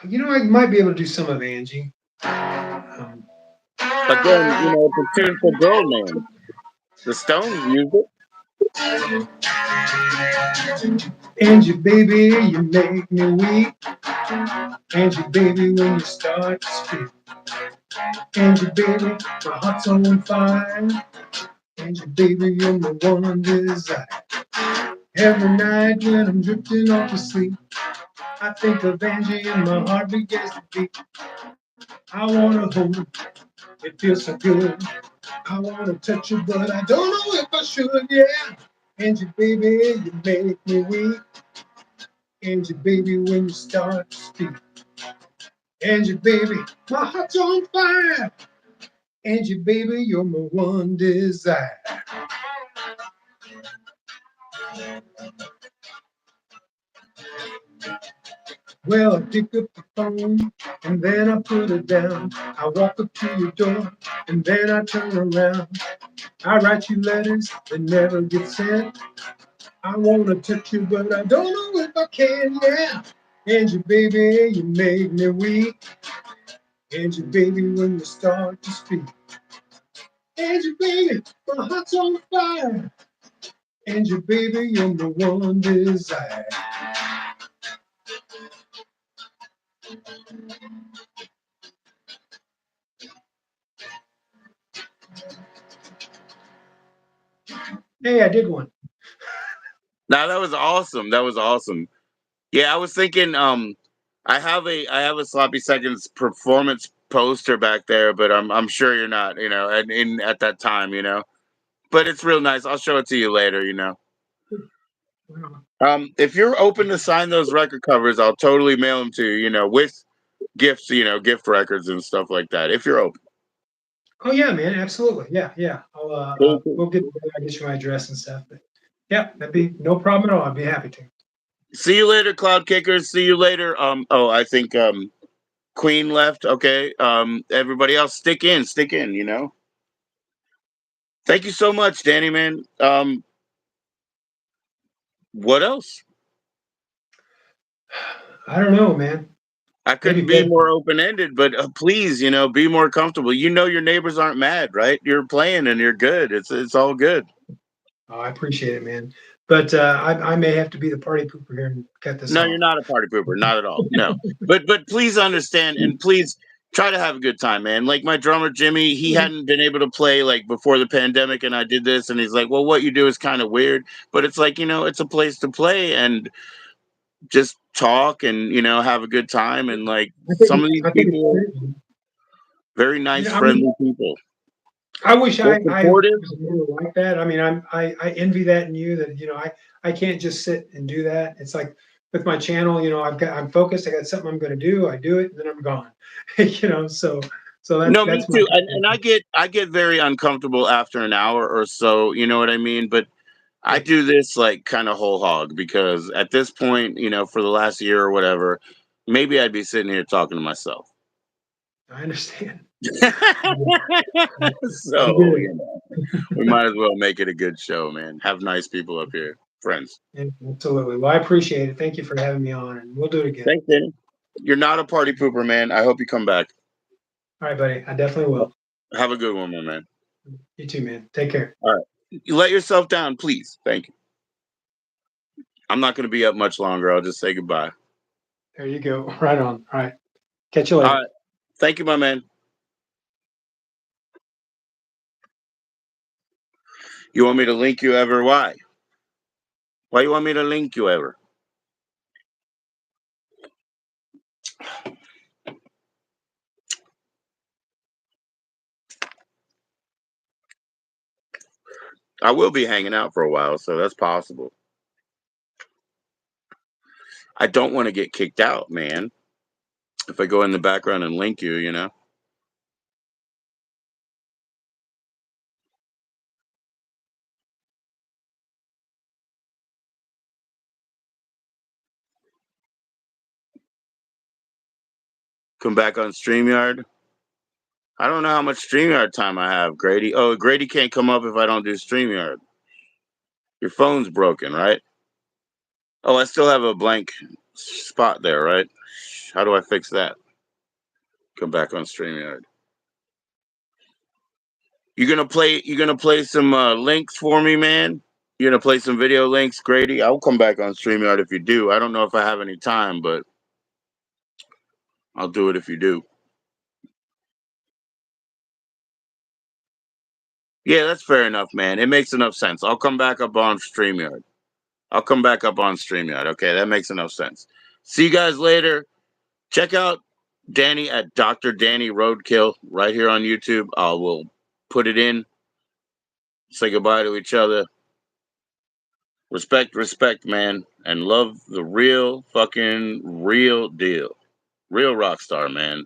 I might be able to do some of Angie. Um, Again, it's a tune for girl names. The Stones used it. Angie, baby, you make me weak. Angie, baby, when you start to speak. Angie, baby, my heart's on fire. Angie, baby, you're my one desire. Every night when I'm drifting off to sleep, I think of Angie and my heart begins to beat. I wanna hold you, it feels so good. I wanna touch you, but I don't know if I should, yeah. Angie, baby, you make me weak. Angie, baby, when you start to speak. Angie, baby, my heart's on fire. Angie, baby, you're my one desire. Well, I pick up the phone and then I put it down. I walk up to your door and then I turn around. I write you letters that never get sent. I wanna touch you, but I don't know if I can, yeah. Angie, baby, you make me weak. Angie, baby, when you start to speak. Angie, baby, my heart's on fire. Angie, baby, you're my one desire. Hey, I did one. Now that was awesome. That was awesome. Yeah, I was thinking. I have a Sloppy Seconds performance poster back there, but I'm sure you're not. At that time. But it's real nice. I'll show it to you later. If you're open to sign those record covers, I'll totally mail them to you. With gifts. Gift records and stuff like that. If you're open. Oh yeah, man, absolutely. Yeah, yeah. Cool, cool. We'll get you my address and stuff. But yeah, that'd be no problem at all. I'd be happy to. See you later, Cloud Kickers. See you later. Oh, I think Queen left. Okay. Everybody else, stick in, stick in. Thank you so much, Danny, man. What else? I don't know, man. I Maybe couldn't be bed. more open ended, but please, be more comfortable. Your neighbors aren't mad, right? You're playing and you're good. It's all good. Oh, I appreciate it, man. But I may have to be the party pooper here and cut this No, you're off. not a party pooper, not at all. No, but please understand and please try to have a good time, man. Like my drummer Jimmy, he hadn't been able to play like before the pandemic, and I did this, and he's like, "Well, what you do is kind of weird, but it's like it's a place to play and just talk and have a good time." And like some of these I think it's people, great, man. very nice, I mean, friendly people. I wish They're I supportive. was more like that. I mean, I envy that in you that, I can't just sit and do that. It's like with my channel, I'm focused. I got something I'm going to do. I do it and then I'm gone, so No, me that's my, too. And I get very uncomfortable after an hour or so. You know what I mean? But I yeah, do this like kind of whole hog because at this point, for the last year or whatever, maybe I'd be sitting here talking to myself. I understand. I get So, it. we might as well make it a good show, man. Have nice people up here, friends. Yeah, absolutely. Well, I appreciate it. Thank you for having me on and we'll do it again. Thanks, Danny. You're not a party pooper, man. I hope you come back. All right, buddy. I definitely will. Have a good one, my man. You too, man. Take care. All right. You let yourself down, please. Thank you. I'm not going to be up much longer. I'll just say goodbye. There you go. Right on. All right. Catch you All later. right. Thank you, my man. You want me to link you ever? Why? Why you want me to link you ever? I will be hanging out for a while, so that's possible. I don't want to get kicked out, man. If I go in the background and link you, you know. Come back on StreamYard. I don't know how much StreamYard time I have, Grady. Oh, Grady can't come up if I don't do StreamYard. Your phone's broken, right? Oh, I still have a blank spot there, right? How do I fix that? Come back on StreamYard. You gonna play some links for me, man? You gonna play some video links, Grady? I'll come back on StreamYard if you do. I don't know if I have any time, but I'll do it if you do. Yeah, that's fair enough, man. It makes enough sense. I'll come back up on StreamYard. I'll come back up on StreamYard. Okay, that makes enough sense. See you guys later. Check out Danny at Dr. Danny Roadkill right here on YouTube. I will put it in. Say goodbye to each other. Respect, man. And love the real fucking real deal. Real rock star, man.